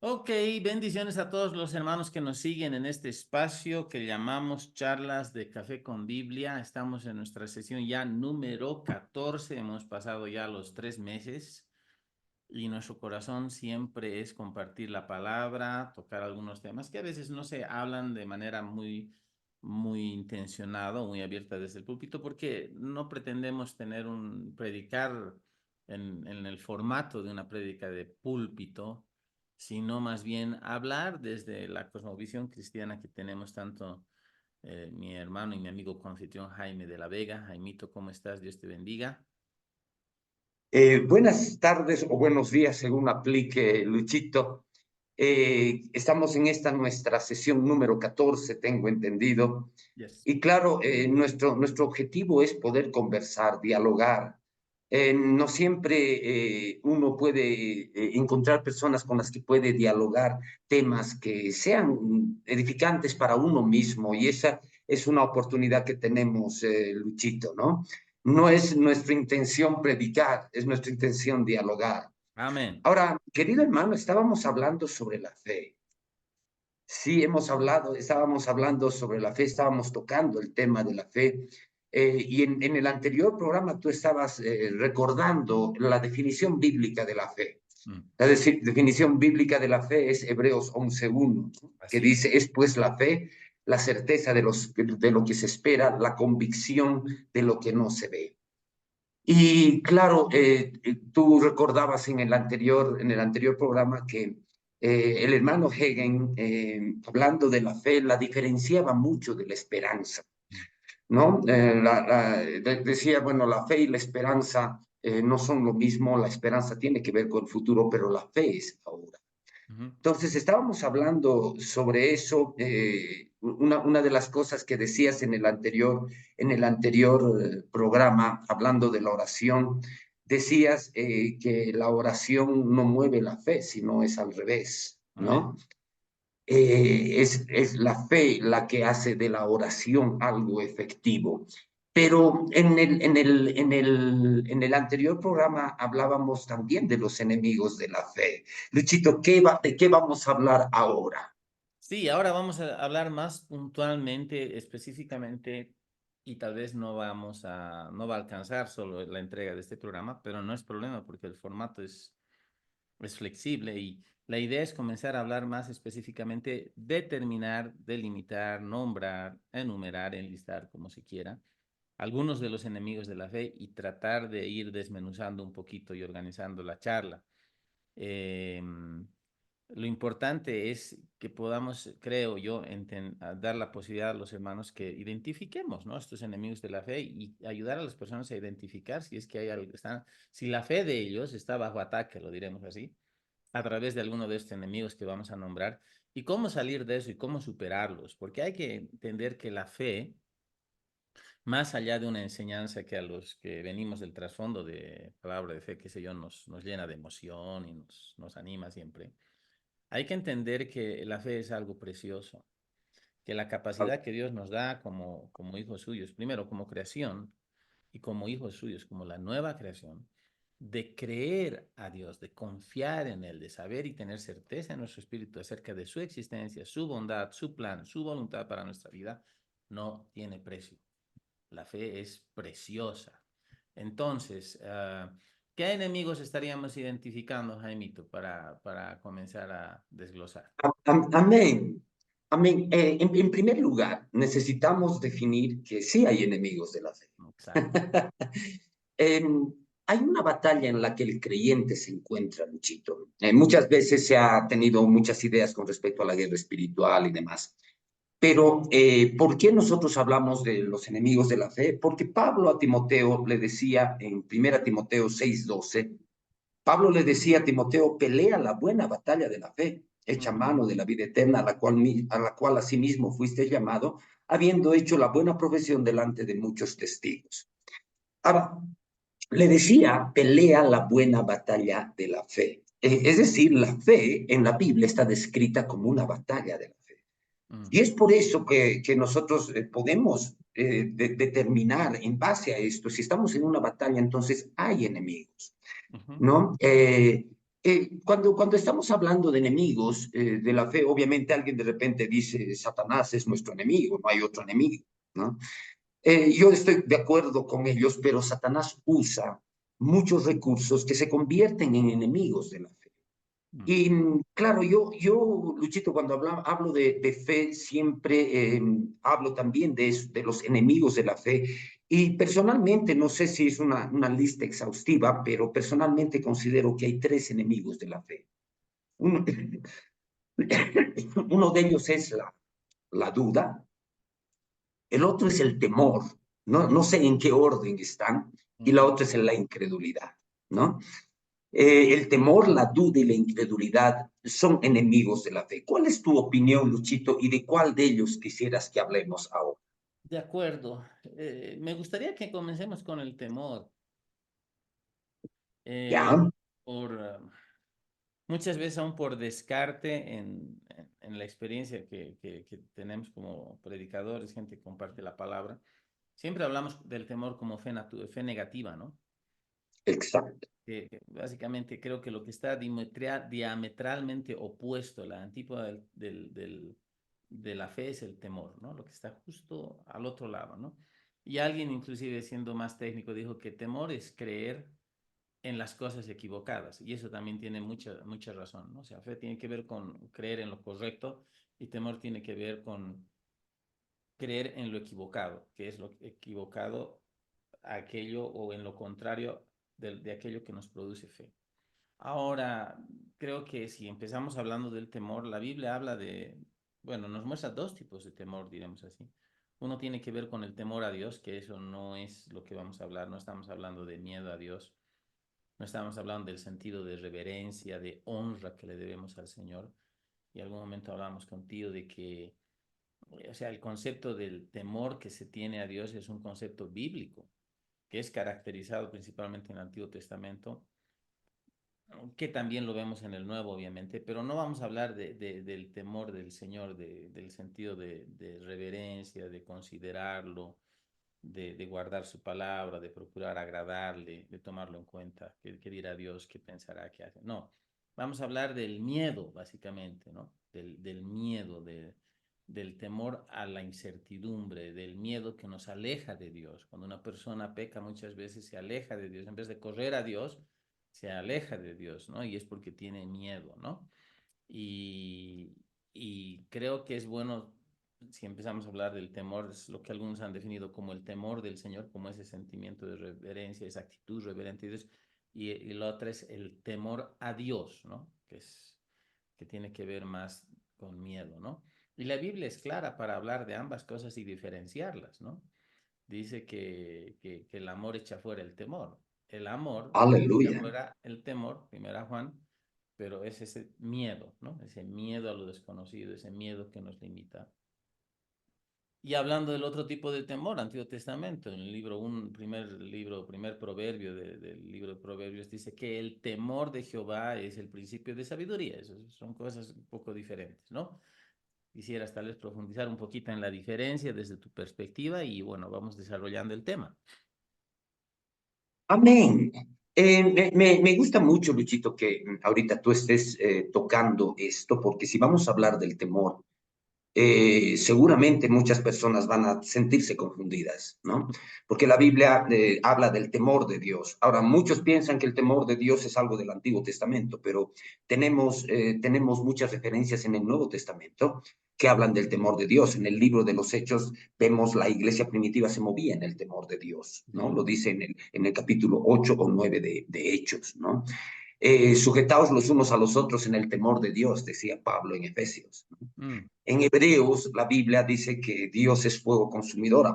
Ok, bendiciones a todos los hermanos que nos siguen en este espacio que llamamos Charlas de Café con Biblia. Estamos en nuestra sesión ya número 14. Hemos pasado ya los 3 meses y nuestro corazón siempre es compartir la palabra, tocar algunos temas que a veces no se hablan de manera muy intencionada o muy abierta desde el púlpito porque no pretendemos tener un predicar en el formato de una prédica de púlpito, sino más bien hablar desde la cosmovisión cristiana que tenemos tanto mi hermano y mi amigo confitrión Jaime de la Vega. Jaimito, ¿cómo estás? Dios te bendiga. Buenas tardes o buenos días, según aplique Luchito. Estamos en esta nuestra sesión número 14, tengo entendido. Yes. Y claro, nuestro objetivo es poder conversar, dialogar. No siempre uno puede encontrar personas con las que puede dialogar temas que sean edificantes para uno mismo, y esa es una oportunidad que tenemos, Luchito, ¿no? No es nuestra intención predicar, es nuestra intención dialogar. Amén. Ahora, querido hermano, estábamos hablando sobre la fe. Sí, estábamos hablando sobre la fe, estábamos tocando el tema de la fe. Y en el anterior programa tú estabas recordando la definición bíblica de la fe. Mm. La definición bíblica de la fe es Hebreos 11:1, ¿no? Que Así es. dice, es pues la fe, la certeza de lo que se espera, la convicción de lo que no se ve. Y claro, tú recordabas en el anterior programa que el hermano Hegen, hablando de la fe, la diferenciaba mucho de la esperanza, ¿no? Decía, bueno, la fe y la esperanza no son lo mismo, la esperanza tiene que ver con el futuro, pero la fe es ahora. Ujú. Entonces, estábamos hablando sobre eso. Una de las cosas que decías en el anterior programa, hablando de la oración, decías que la oración no mueve la fe, sino es al revés, Amén. ¿no? Es la fe la que hace de la oración algo efectivo. Pero en el anterior programa hablábamos también de los enemigos de la fe. Luchito, ¿de qué vamos a hablar ahora? Sí, ahora vamos a hablar más puntualmente, específicamente, y tal vez no va a alcanzar solo la entrega de este programa, pero no es problema porque el formato es flexible y la idea es comenzar a hablar más específicamente, determinar, delimitar, nombrar, enumerar, enlistar, como se quiera, algunos de los enemigos de la fe y tratar de ir desmenuzando un poquito y organizando la charla. Lo importante es que podamos, creo yo, dar la posibilidad a los hermanos que identifiquemos, ¿no?, estos enemigos de la fe y ayudar a las personas a identificar si es que hay algo, si la fe de ellos está bajo ataque, lo diremos así, a través de alguno de estos enemigos que vamos a nombrar y cómo salir de eso y cómo superarlos, porque hay que entender que la fe, más allá de una enseñanza que a los que venimos del trasfondo de palabra de fe, qué sé yo, nos llena de emoción y nos anima siempre. Hay que entender que la fe es algo precioso, que la capacidad que Dios nos da como hijos suyos, primero como creación y como hijos suyos, como la nueva creación, de creer a Dios, de confiar en Él, de saber y tener certeza en nuestro espíritu acerca de su existencia, su bondad, su plan, su voluntad para nuestra vida, no tiene precio. La fe es preciosa. Entonces, ¿qué enemigos estaríamos identificando, Jaimito, para comenzar a desglosar? Amén. Amén. En primer lugar, necesitamos definir que sí hay enemigos de la fe. Exacto. Em, Hay una batalla en la que el creyente se encuentra, Luchito. Muchas veces se ha tenido muchas ideas con respecto a la guerra espiritual y demás. Pero, ¿por qué nosotros hablamos de los enemigos de la fe? Porque Pablo a Timoteo le decía en 1 Timoteo 6:12, Pablo le decía a Timoteo, pelea la buena batalla de la fe, echa Ujú. mano de la vida eterna a la cual asimismo fuiste llamado, habiendo hecho la buena profesión delante de muchos testigos. Ahora, le decía, pelea la buena batalla de la fe. Es decir, la fe en la Biblia está descrita como una batalla de la fe. Mm. Y es por eso que nosotros podemos determinar en base a esto, si estamos en una batalla, entonces hay enemigos, Ujú. ¿no? Cuando estamos hablando de enemigos de la fe, obviamente alguien de repente dice, Satanás es nuestro enemigo, no hay otro enemigo, ¿no? Yo estoy de acuerdo con ellos, pero Satanás usa muchos recursos que se convierten en enemigos de la fe. Mm. Y claro, yo Luchito, cuando hablo de fe, siempre hablo también de los enemigos de la fe. Y personalmente, no sé si es una lista exhaustiva, pero personalmente considero que hay tres enemigos de la fe. Uno, uno de ellos es la duda, el otro es el temor, no sé en qué orden están, y la Ujú. otra es la incredulidad, ¿no? El temor, la duda y la incredulidad son enemigos de la fe. ¿Cuál es tu opinión, Luchito, y de cuál de ellos quisieras que hablemos ahora? De acuerdo. Me gustaría que comencemos con el temor. Eh, ¿Ya? por muchas veces aún por descarte en la experiencia que tenemos como predicadores, gente que comparte la palabra, siempre hablamos del temor como fe negativa, ¿no? Exacto. Que básicamente creo que lo que está diametralmente opuesto, la antípoda de la fe es el temor, ¿no? Lo que está justo al otro lado, ¿no? Y alguien, inclusive siendo más técnico, dijo que temor es creer en las cosas equivocadas. Y eso también tiene mucha razón, ¿no? O sea, fe tiene que ver con creer en lo correcto y temor tiene que ver con creer en lo equivocado, que es lo equivocado aquello o en lo contrario de aquello que nos produce fe. Ahora, creo que si empezamos hablando del temor, la Biblia habla bueno, nos muestra dos tipos de temor, diremos así. Uno tiene que ver con el temor a Dios, que eso no es lo que vamos a hablar, no estamos hablando de miedo a Dios, no estamos hablando del sentido de reverencia, de honra que le debemos al Señor. Y en algún momento hablamos contigo de que, o sea, el concepto del temor que se tiene a Dios es un concepto bíblico, que es caracterizado principalmente en el Antiguo Testamento, que también lo vemos en el Nuevo, obviamente, pero no vamos a hablar del temor del Señor, del sentido de reverencia, de considerarlo, de guardar su palabra, de procurar agradarle, de tomarlo en cuenta, qué dirá Dios, qué pensará, qué hace. No, vamos a hablar del miedo, básicamente, ¿no? Del miedo, del temor a la incertidumbre, del miedo que nos aleja de Dios. Cuando una persona peca, muchas veces se aleja de Dios. En vez de correr a Dios, se aleja de Dios, ¿no? Y es porque tiene miedo, ¿no? Y, y creo que es bueno, si empezamos a hablar del temor, es lo que algunos han definido como el temor del Señor, como ese sentimiento de reverencia, esa actitud reverente de Dios, y la otra es el temor a Dios, ¿no? Que tiene que ver más con miedo, ¿no? Y la Biblia es clara para hablar de ambas cosas y diferenciarlas, ¿no? Dice que el amor echa fuera el temor. El amor echa Aleluya. fuera el temor, primera Juan, pero es ese miedo, ¿no? Ese miedo a lo desconocido, ese miedo que nos limita. Y hablando del otro tipo de temor, Antiguo Testamento, en el libro, primer proverbio del libro de Proverbios, dice que el temor de Jehová es el principio de sabiduría. Eso son cosas un poco diferentes, ¿no? Quisieras tal vez profundizar un poquito en la diferencia desde tu perspectiva y bueno, vamos desarrollando el tema. Amén. Me gusta mucho, Luchito, que ahorita tú estés tocando esto, porque si vamos a hablar del temor, seguramente muchas personas van a sentirse confundidas, ¿no? Porque la Biblia habla del temor de Dios. Ahora, muchos piensan que el temor de Dios es algo del Antiguo Testamento, pero tenemos muchas referencias en el Nuevo Testamento que hablan del temor de Dios. En el libro de los Hechos vemos la iglesia primitiva se movía en el temor de Dios, ¿no? Lo dice en el capítulo 8 o 9 de Hechos, ¿no? Sujetaos los unos a los otros en el temor de Dios, decía Pablo en Efesios, ¿no? Mm, En Hebreos, la Biblia dice que Dios es fuego consumidor,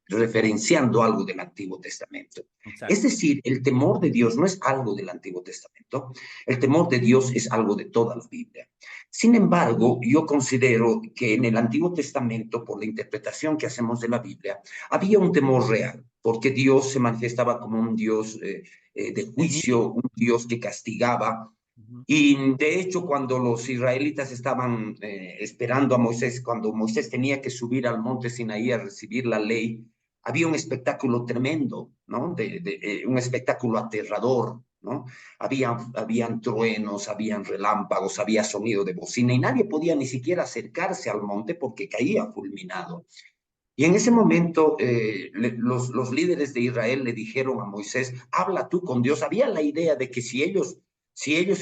referenciando algo del Antiguo Testamento. Es exacto. decir, el temor de Dios no es algo del Antiguo Testamento, el temor de Dios es algo de toda la Biblia. Sin embargo, yo considero que en el Antiguo Testamento, por la interpretación que hacemos de la Biblia, había un temor real, porque Dios se manifestaba como un Dios de juicio, Temible. un Dios que castigaba, Ujú. y de hecho, cuando los israelitas estaban esperando a Moisés, cuando Moisés tenía que subir al monte Sinaí a recibir la ley, había un espectáculo tremendo, ¿no? Un espectáculo aterrador, ¿no? Habían truenos, habían relámpagos, había sonido de bocina y nadie podía ni siquiera acercarse al monte porque caía fulminado. Y en ese momento los líderes de Israel le dijeron a Moisés, habla tú con Dios. Había la idea de que si ellos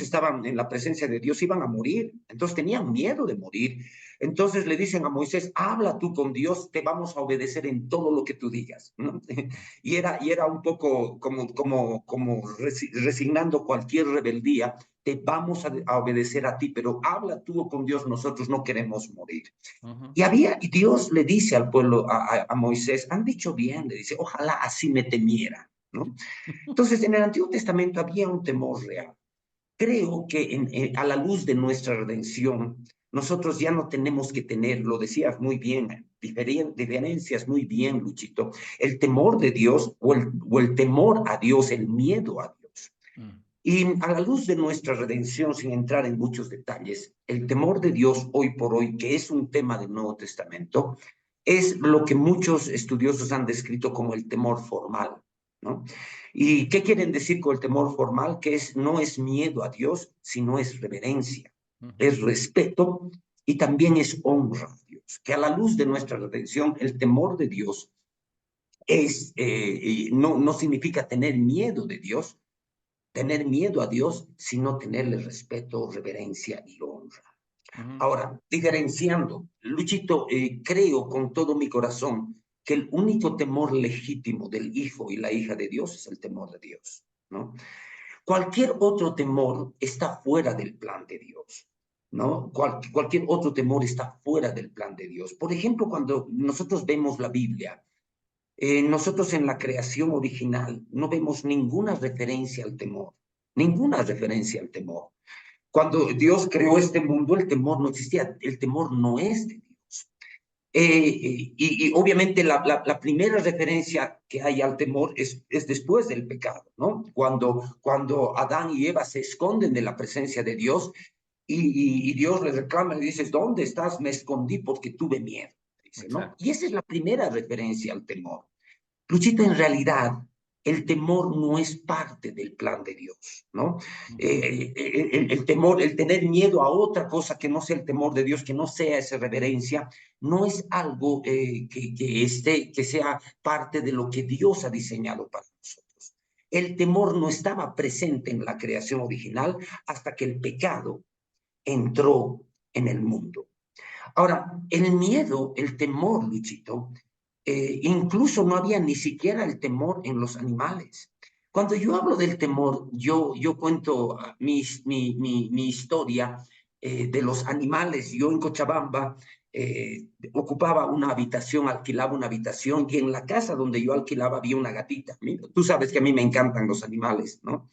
estaban en la presencia de Dios iban a morir. Entonces tenían miedo de morir. Entonces le dicen a Moisés, habla tú con Dios, te vamos a obedecer en todo lo que tú digas, ¿no? Y era un poco como resignando cualquier rebeldía, te vamos a obedecer a ti, pero habla tú con Dios, nosotros no queremos morir. Ujú. Y Dios le dice al pueblo, a Moisés, han dicho bien, le dice, ojalá así me temiera, ¿no? Entonces, en el Antiguo Testamento había un temor real. Creo que a la luz de nuestra redención, nosotros ya no tenemos que tener, lo decías muy bien, diferencias muy bien, Luchito, el temor de Dios o el temor a Dios, el miedo a Dios. Mm. Y a la luz de nuestra redención, sin entrar en muchos detalles, el temor de Dios hoy por hoy, que es un tema del Nuevo Testamento, es lo que muchos estudiosos han descrito como el temor formal, ¿no? ¿Y qué quieren decir con el temor formal? Que no es miedo a Dios, sino es reverencia, Ujú. es respeto y también es honra a Dios. Que a la luz de nuestra redención, el temor de Dios no significa tener miedo de Dios, tener miedo a Dios, sino tenerle respeto, reverencia y honra. Ujú. Ahora, diferenciando, Luchito, creo con todo mi corazón que el único temor legítimo del hijo y la hija de Dios es el temor de Dios, ¿no? Cualquier otro temor está fuera del plan de Dios, ¿no? Cualquier otro temor está fuera del plan de Dios. Por ejemplo, cuando nosotros vemos la Biblia, nosotros en la creación original no vemos ninguna referencia al temor, ninguna referencia al temor. Cuando Dios creó este mundo, el temor no existía, el temor no es de Dios. Y obviamente la primera referencia que hay al temor es después del pecado, ¿no? Cuando Adán y Eva se esconden de la presencia de Dios y Dios les reclama, le dice, ¿dónde estás? Me escondí porque tuve miedo, dice, ¿no? Exacto. Y esa es la primera referencia al temor. Luchito, en realidad, el temor no es parte del plan de Dios, ¿no? Ujú. El temor, el tener miedo a otra cosa que no sea el temor de Dios, que no sea esa reverencia, no es algo que sea parte de lo que Dios ha diseñado para nosotros. El temor no estaba presente en la creación original hasta que el pecado entró en el mundo. Ahora, el miedo, el temor, Luchito, incluso no había ni siquiera el temor en los animales. Cuando yo hablo del temor, yo cuento mi historia de los animales. Yo en Cochabamba ocupaba una habitación, alquilaba una habitación y en la casa donde yo alquilaba había una gatita. Tú sabes que a mí me encantan los animales, ¿no?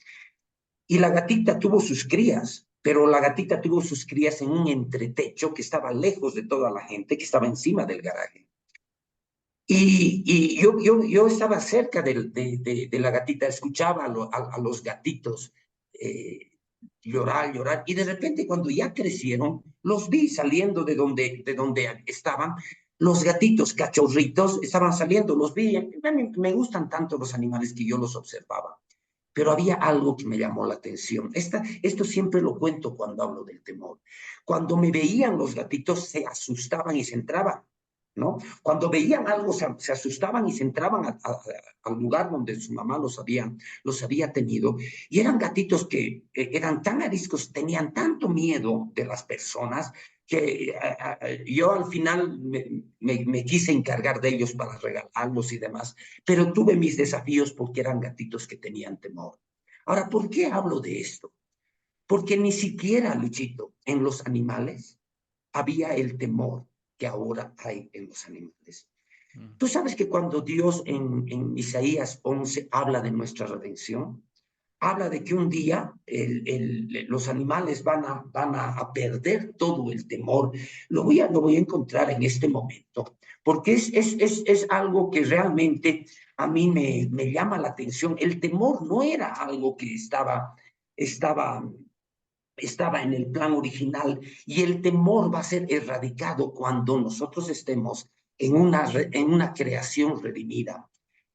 Y la gatita tuvo sus crías, pero la gatita tuvo sus crías en un entretecho que estaba lejos de toda la gente, que estaba encima del garaje. Y yo estaba cerca de la gatita, escuchaba a los gatitos eh, llorar, y de repente cuando ya crecieron, los vi saliendo de donde estaban, los gatitos cachorritos estaban saliendo, los vi, me gustan tanto los animales que yo los observaba. Pero había algo que me llamó la atención. Esto siempre lo cuento cuando hablo del temor. Cuando me veían los gatitos se asustaban y se entraban, ¿no? Cuando veían algo se asustaban y se entraban al lugar donde su mamá los había tenido. Y eran gatitos que eran tan ariscos, tenían tanto miedo de las personas que yo al final me quise encargar de ellos para regalarlos y demás, pero tuve mis desafíos porque eran gatitos que tenían temor. Ahora, ¿por qué hablo de esto? Porque ni siquiera, Luchito, en los animales había el temor que ahora hay en los animales. Mm. Tú sabes que cuando Dios en Isaías 11 habla de nuestra redención, habla de que un día los animales van a perder todo el temor. Lo voy a encontrar en este momento, porque es algo que realmente a mí me llama la atención. El temor no era algo que estaba, estaba en el plan original y el temor va a ser erradicado cuando nosotros estemos en una creación redimida.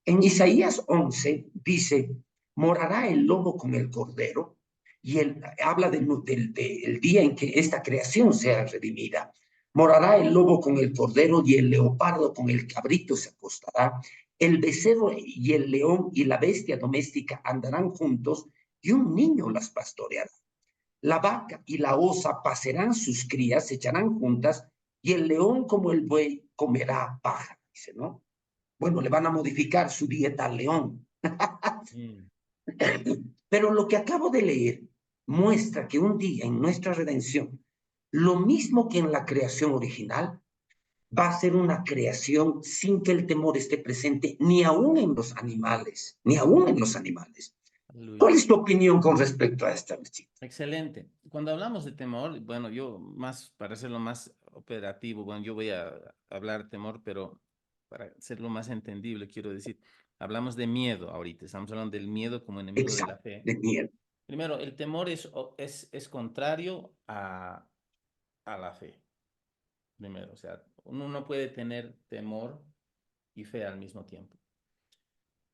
En Isaías 11 dice, morará el lobo con el cordero, y él habla del día en que esta creación sea redimida. Morará el lobo con el cordero y el leopardo con el cabrito se acostará. El becerro y el león y la bestia doméstica andarán juntos y un niño las pastoreará. La vaca y la osa pasarán sus crías, se echarán juntas y el león como el buey comerá paja, dice, ¿no? Bueno, le van a modificar su dieta al león. Mm. Pero lo que acabo de leer muestra que un día en nuestra redención, lo mismo que en la creación original, va a ser una creación sin que el temor esté presente ni aún en los animales, ni aún en los animales. ¿Cuál Aleluya. es tu opinión con respecto a esta visita? Excelente. Cuando hablamos de temor, bueno, yo más, para hacerlo más operativo, bueno, yo voy a hablar temor, pero para hacerlo más entendible, quiero decir, hablamos de miedo ahorita, estamos hablando del miedo como enemigo de la Exacto, fe. de miedo. Primero, el temor es contrario a la fe, primero, o sea, uno no puede tener temor y fe al mismo tiempo.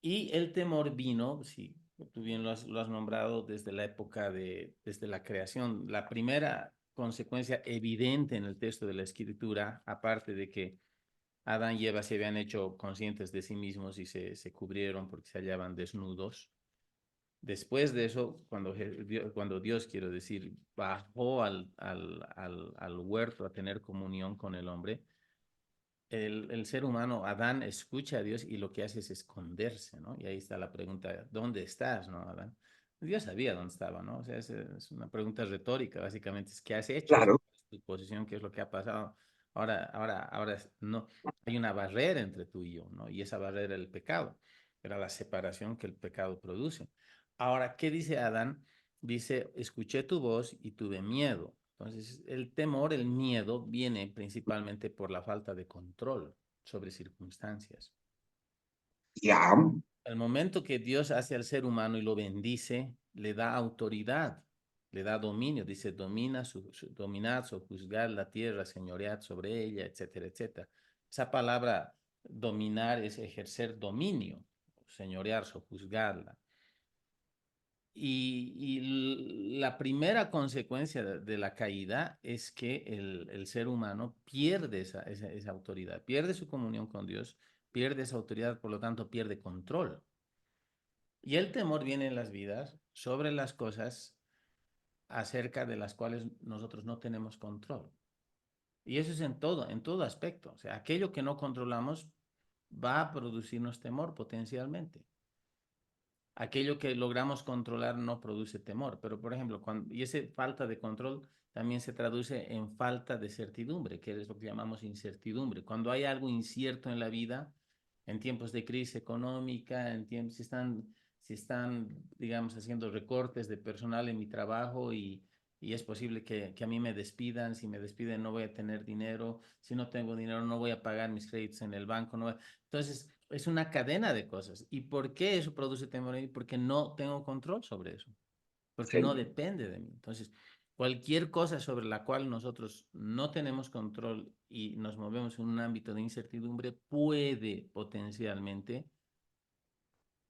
Y el temor vino, sí, tú bien lo has nombrado desde la época desde la creación. La primera consecuencia evidente en el texto de la Escritura, aparte de que Adán y Eva se habían hecho conscientes de sí mismos y se cubrieron porque se hallaban desnudos. Después de eso, cuando Dios, quiero decir, bajó al huerto a tener comunión con el hombre, el ser humano, Adán, escucha a Dios y lo que hace es esconderse, ¿no? Y ahí está la pregunta, ¿dónde estás, no, Adán? Dios sabía dónde estaba, ¿no? O sea, es una pregunta retórica, básicamente, es ¿qué has hecho? Es Claro, tu posición, ¿qué es lo que ha pasado? Ahora, no, hay una barrera entre tú y yo, ¿no? Y esa barrera era el pecado, era la separación que el pecado produce. Ahora, ¿qué dice Adán? Dice, escuché tu voz y tuve miedo. Entonces, el temor, el miedo, viene principalmente por la falta de control sobre circunstancias. ya, El momento que Dios hace al ser humano y lo bendice, le da autoridad, le da dominio, dice, dominad, sojuzgar la tierra, señoread sobre ella, etcétera, etcétera. Esa palabra dominar es ejercer dominio, señorear, sojuzgarla. Y la primera consecuencia de la caída es que el ser humano pierde esa autoridad, pierde su comunión con Dios, pierde esa autoridad, por lo tanto pierde control. Y el temor viene en las vidas sobre las cosas acerca de las cuales nosotros no tenemos control. Y eso es en todo aspecto. O sea, aquello que no controlamos va a producirnos temor potencialmente. Aquello que logramos controlar no produce temor, pero por ejemplo, y esa falta de control también se traduce en falta de certidumbre, que es lo que llamamos incertidumbre. Cuando hay algo incierto en la vida, en tiempos de crisis económica, en tiempos, si están, digamos, haciendo recortes de personal en mi trabajo y es posible que a mí me despidan, si me despiden no voy a tener dinero, si no tengo dinero no voy a pagar mis créditos en el banco, no voy a... Entonces, es una cadena de cosas. ¿Y por qué eso produce temor en mí? Porque no tengo control sobre eso, porque no sí, depende de mí. Entonces, cualquier cosa sobre la cual nosotros no tenemos control y nos movemos en un ámbito de incertidumbre puede potencialmente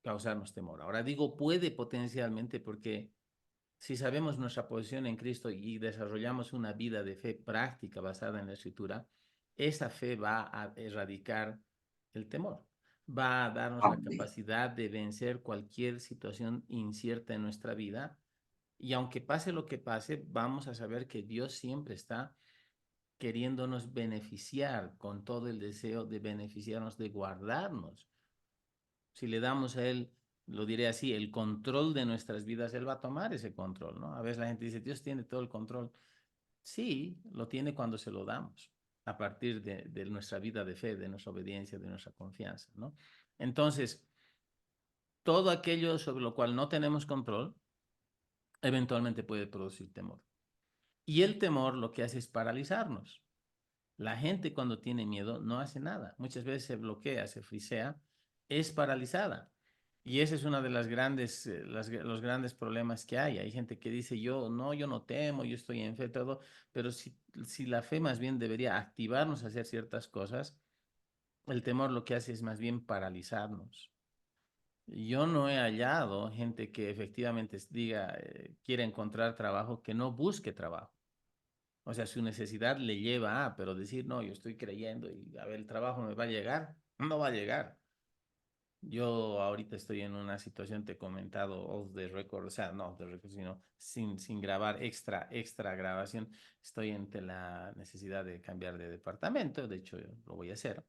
causarnos temor. Ahora digo puede potencialmente porque si sabemos nuestra posición en Cristo y desarrollamos una vida de fe práctica basada en la Escritura, esa fe va a erradicar el temor, va a darnos la amén. capacidad de vencer cualquier situación incierta en nuestra vida. Y aunque pase lo que pase, vamos a saber que Dios siempre está queriéndonos beneficiar con todo el deseo de beneficiarnos, de guardarnos. Si le damos a Él, lo diré así, el control de nuestras vidas, Él va a tomar ese control, ¿no? A veces la gente dice, Dios tiene todo el control. Sí, lo tiene cuando se lo damos, a partir de nuestra vida de fe, de nuestra obediencia, de nuestra confianza, ¿no? Entonces, todo aquello sobre lo cual no tenemos control, eventualmente puede producir temor. Y el temor lo que hace es paralizarnos. La gente cuando tiene miedo no hace nada. Muchas veces se bloquea, se frisea, es paralizada. Y ese es uno de los grandes problemas que hay. Hay gente que dice, yo no temo, yo estoy en fe, todo, pero si la fe más bien debería activarnos a hacer ciertas cosas, el temor lo que hace es más bien paralizarnos. Yo no he hallado gente que efectivamente diga, quiere encontrar trabajo, que no busque trabajo. O sea, su necesidad le lleva a, pero decir, no, yo estoy creyendo y a ver, el trabajo me va a llegar, no va a llegar. Yo ahorita estoy en una situación, te he comentado, off the record, o sea, no off the record, sino sin grabar extra grabación. Estoy ante la necesidad de cambiar de departamento, de hecho, lo voy a hacer.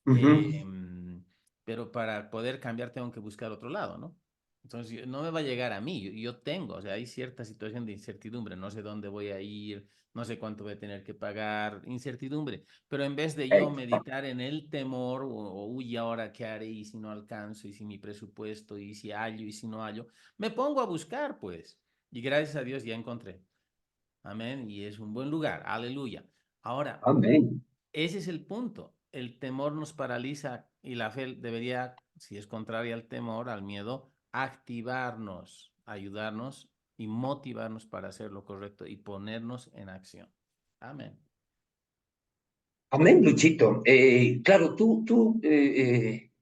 Ujú. Pero para poder cambiar tengo que buscar otro lado, ¿no? Entonces, no me va a llegar a mí, yo tengo, o sea, hay cierta situación de incertidumbre, no sé dónde voy a ir, no sé cuánto voy a tener que pagar, incertidumbre, pero en vez de yo Ex- meditar en el temor uy, ahora qué haré y si no alcanzo y si mi presupuesto y si hallo y si no hallo, me pongo a buscar, pues, y gracias a Dios ya encontré, amén, y es un buen lugar, aleluya. Ahora, Amén. ese es el punto. El temor nos paraliza y la fe debería, si es contraria al temor, al miedo, activarnos, ayudarnos y motivarnos para hacer lo correcto y ponernos en acción. Amén. Amén, Luchito. Claro,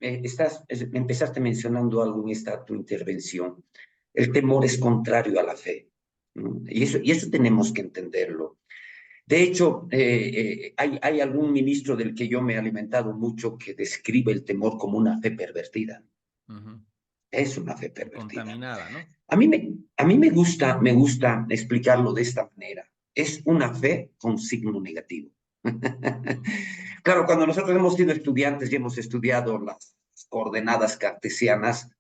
empezaste mencionando algo en esta tu intervención. El temor es contrario a la fe, ¿no? Y eso tenemos que entenderlo. De hecho, hay algún ministro del que yo me he alimentado mucho que describe el temor como una fe pervertida. Ujú. Es una fe pervertida. Contaminada, ¿no? A mí me gusta explicarlo de esta manera. Es una fe con signo negativo. Mm. Claro, cuando nosotros hemos sido estudiantes y hemos estudiado las coordenadas cartesianas,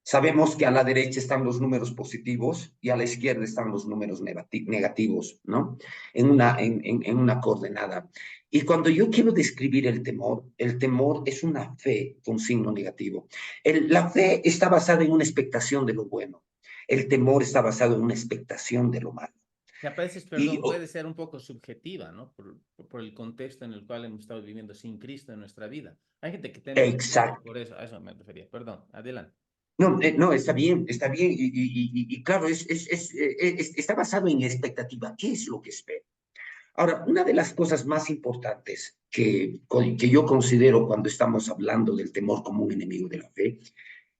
sabemos que a la derecha están los números positivos y a la izquierda están los números negativos, ¿no? En una coordenada. Y cuando yo quiero describir el temor es una fe con signo negativo. La fe está basada en una expectación de lo bueno. El temor está basado en una expectación de lo malo. Que a veces, Y, perdón, puede ser un poco subjetiva, ¿no? Por el contexto en el cual hemos estado viviendo sin Cristo en nuestra vida. Hay gente que teme al infierno, exacto. por eso, a eso me refería. Perdón, adelante. No, no, está bien, y claro, está basado en expectativa. ¿Qué es lo que espero? Ahora, una de las cosas más importantes que yo considero cuando estamos hablando del temor como un enemigo de la fe,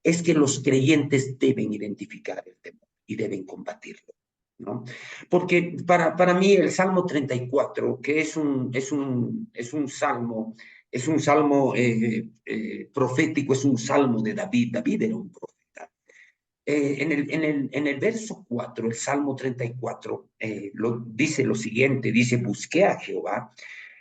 es que los creyentes deben identificar el temor y deben combatirlo, ¿no? Porque para mí el Salmo 34, que es un salmo profético, es un salmo de David. David era un profeta. En el verso 4, el Salmo 34, dice lo siguiente, dice, busqué a Jehová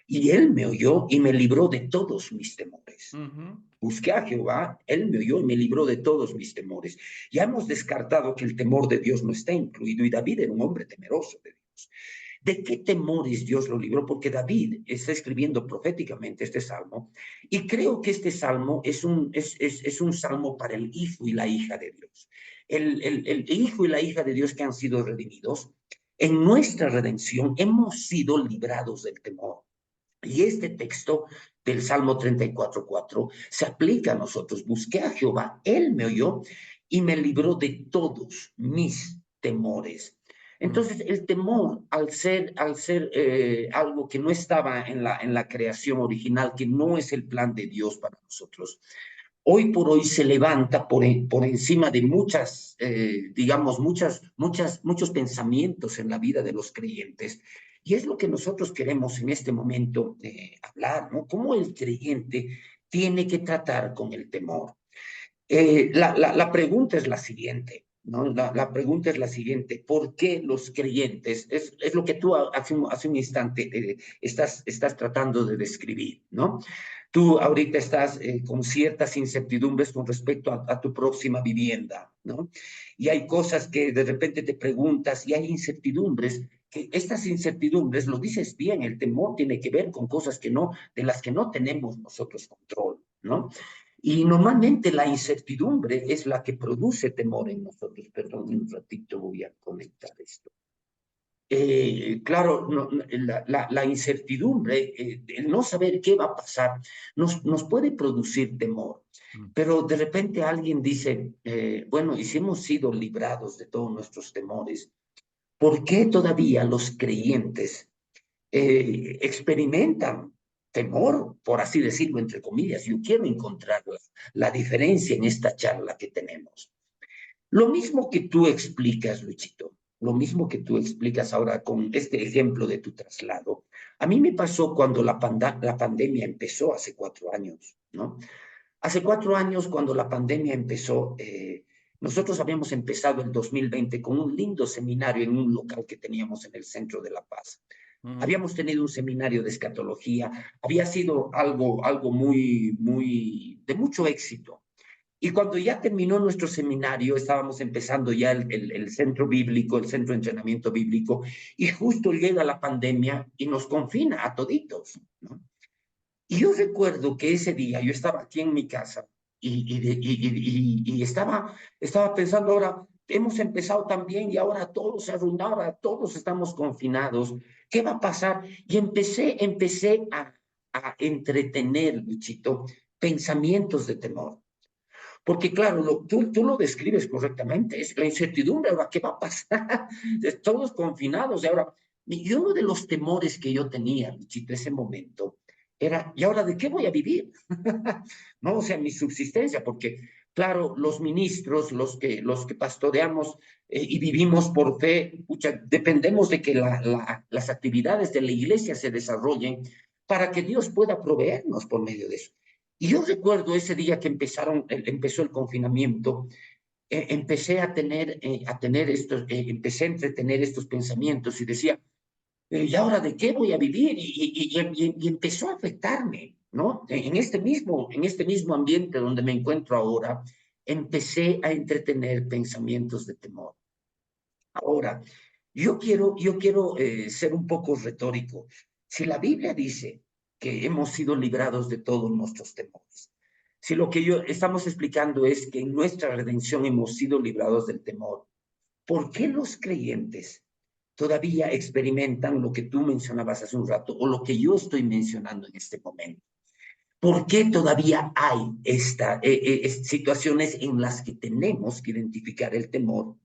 y él me oyó y me libró de todos mis temores. Ujú. Busqué a Jehová, él me oyó y me libró de todos mis temores. Ya hemos descartado que el temor de Dios no está incluido y David era un hombre temeroso de Dios. ¿De qué temores Dios lo libró? Porque David está escribiendo proféticamente este salmo y creo que este salmo es un salmo para el hijo y la hija de Dios. El hijo y la hija de Dios que han sido redimidos, en nuestra redención hemos sido librados del temor. Y este texto del Salmo 34:4 se aplica a nosotros. Busqué a Jehová, él me oyó y me libró de todos mis temores. Mm. Entonces, el temor, al ser algo que no estaba en la creación original, que no es el plan de Dios para nosotros, hoy por hoy se levanta por encima de digamos, muchos pensamientos en la vida de los creyentes. Y es lo que nosotros queremos en este momento hablar, ¿no? Cómo el creyente tiene que tratar con el temor. La pregunta es la siguiente, ¿no? La pregunta es la siguiente: ¿por qué los creyentes? Es lo que tú hace un instante estás tratando de describir, ¿no? Tú ahorita estás con ciertas incertidumbres con respecto a tu próxima vivienda, ¿no? Y hay cosas que de repente te preguntas y hay incertidumbres, que estas incertidumbres, lo dices bien, el temor tiene que ver con cosas de las que no tenemos nosotros control, ¿no? Y normalmente la incertidumbre es la que produce temor en nosotros. Perdón, un ratito voy a conectar esto. Claro, la incertidumbre, el no saber qué va a pasar, nos puede producir temor. Mm. Pero de repente alguien dice, bueno, y si hemos sido librados de todos nuestros temores, ¿por qué todavía los creyentes experimentan temor, por así decirlo, entre comillas. Yo quiero encontrar la diferencia en esta charla que tenemos. Lo mismo que tú explicas, Luchito, lo mismo que tú explicas ahora con este ejemplo de tu traslado, a mí me pasó cuando la pandemia empezó hace 4 años, ¿no? Hace 4 años, cuando la pandemia empezó, nosotros habíamos empezado el 2020 con un lindo seminario en un local que teníamos en el centro de La Paz. Ujú. Habíamos tenido un seminario de escatología, había sido algo de mucho éxito. Y cuando ya terminó nuestro seminario, estábamos empezando ya el centro bíblico, el centro de entrenamiento bíblico, y justo llega la pandemia y nos confina a toditos, ¿no? Y yo recuerdo que ese día yo estaba aquí en mi casa y estaba pensando ahora, hemos empezado también y ahora todo se arruinaba, todos estamos confinados, ¿qué va a pasar? Y empecé a entretener, Luchito, pensamientos de temor. Porque claro, tú lo describes correctamente, es la incertidumbre, ahora, ¿qué va a pasar? Todos confinados, y ahora, y uno de los temores que yo tenía, Luchito, ese momento, era, ¿y ahora de qué voy a vivir? No, o sea, mi subsistencia, porque claro, los ministros, los que pastoreamos y vivimos por fe, pucha, dependemos de que las actividades de la iglesia se desarrollen para que Dios pueda proveernos por medio de eso. Y yo recuerdo ese día que empezó el confinamiento, empecé a entretener estos pensamientos y decía, ¿y ahora de qué voy a vivir? Y empezó a afectarme, ¿no? En este mismo ambiente donde me encuentro ahora, empecé a entretener pensamientos de temor. Ahora, yo quiero ser un poco retórico. Si la Biblia dice que hemos sido librados de todos nuestros temores, si lo que yo estamos explicando es que en nuestra redención hemos sido librados del temor, ¿por qué los creyentes todavía experimentan lo que tú mencionabas hace un rato o lo que yo estoy mencionando en este momento? ¿Por qué todavía hay situaciones en las que tenemos que identificar el temor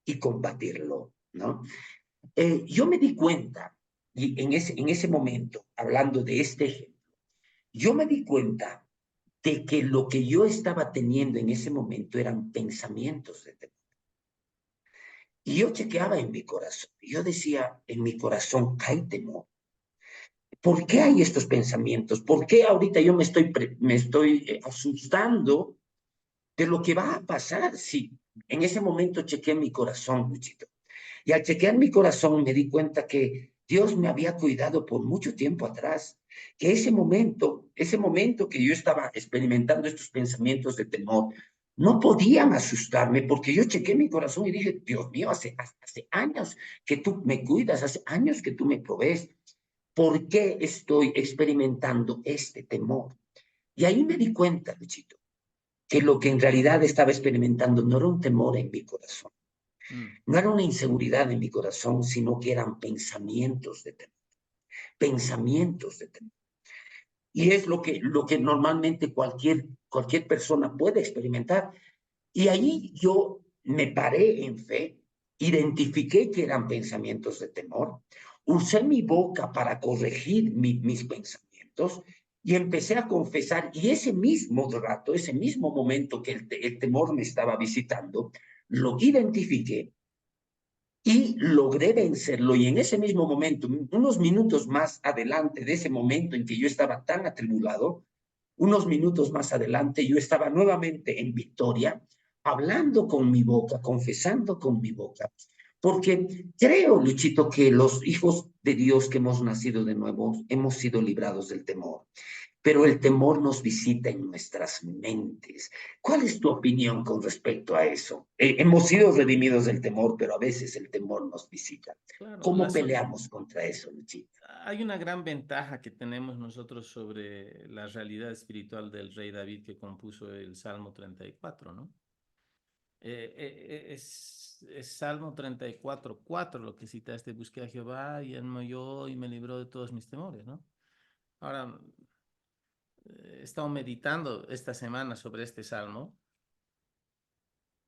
y combatirlo, ¿no? Yo me di cuenta, y en ese momento, hablando de este ejemplo, yo me di cuenta de que lo que yo estaba teniendo en ese momento eran pensamientos de temor. Y yo chequeaba en mi corazón, y yo decía, en mi corazón hay temor. ¿Por qué hay estos pensamientos? ¿Por qué ahorita yo me estoy asustando de lo que va a pasar si en ese momento chequeé mi corazón, Luchito? Y al chequear mi corazón me di cuenta que Dios me había cuidado por mucho tiempo atrás, que ese momento que yo estaba experimentando estos pensamientos de temor, no podían asustarme porque yo chequeé mi corazón y dije, Dios mío, hace años que tú me cuidas, hace años que tú me provees. ¿Por qué estoy experimentando este temor? Y ahí me di cuenta, Luchito, que lo que en realidad estaba experimentando no era un temor en mi corazón, Mm. no era una inseguridad en mi corazón, sino que eran pensamientos de temor. Y es lo que normalmente cualquier persona puede experimentar. Y ahí yo me paré en fe, identifiqué que eran pensamientos de temor, usé mi boca para corregir mis pensamientos y empecé a confesar. Y ese mismo rato, ese mismo momento que el temor me estaba visitando, lo identifiqué y logré vencerlo. Y en ese mismo momento, unos minutos más adelante de ese momento en que yo estaba tan atribulado, unos minutos más adelante yo estaba nuevamente en victoria, hablando con mi boca, confesando con mi boca, porque creo, Luchito, que los hijos de Dios que hemos nacido de nuevo hemos sido librados del temor, pero el temor nos visita en nuestras mentes. ¿Cuál es tu opinión con respecto a eso? Hemos sido redimidos del temor, pero a veces el temor nos visita. Claro, ¿Cómo peleamos contra eso, Luchito? hay una gran ventaja que tenemos nosotros sobre la realidad espiritual del rey David que compuso el Salmo 34, ¿no? Es Salmo 34:4 lo que citaste: busqué a Jehová y él me oyó y me libró de todos mis temores, ¿no? Ahora, he estado meditando esta semana sobre este salmo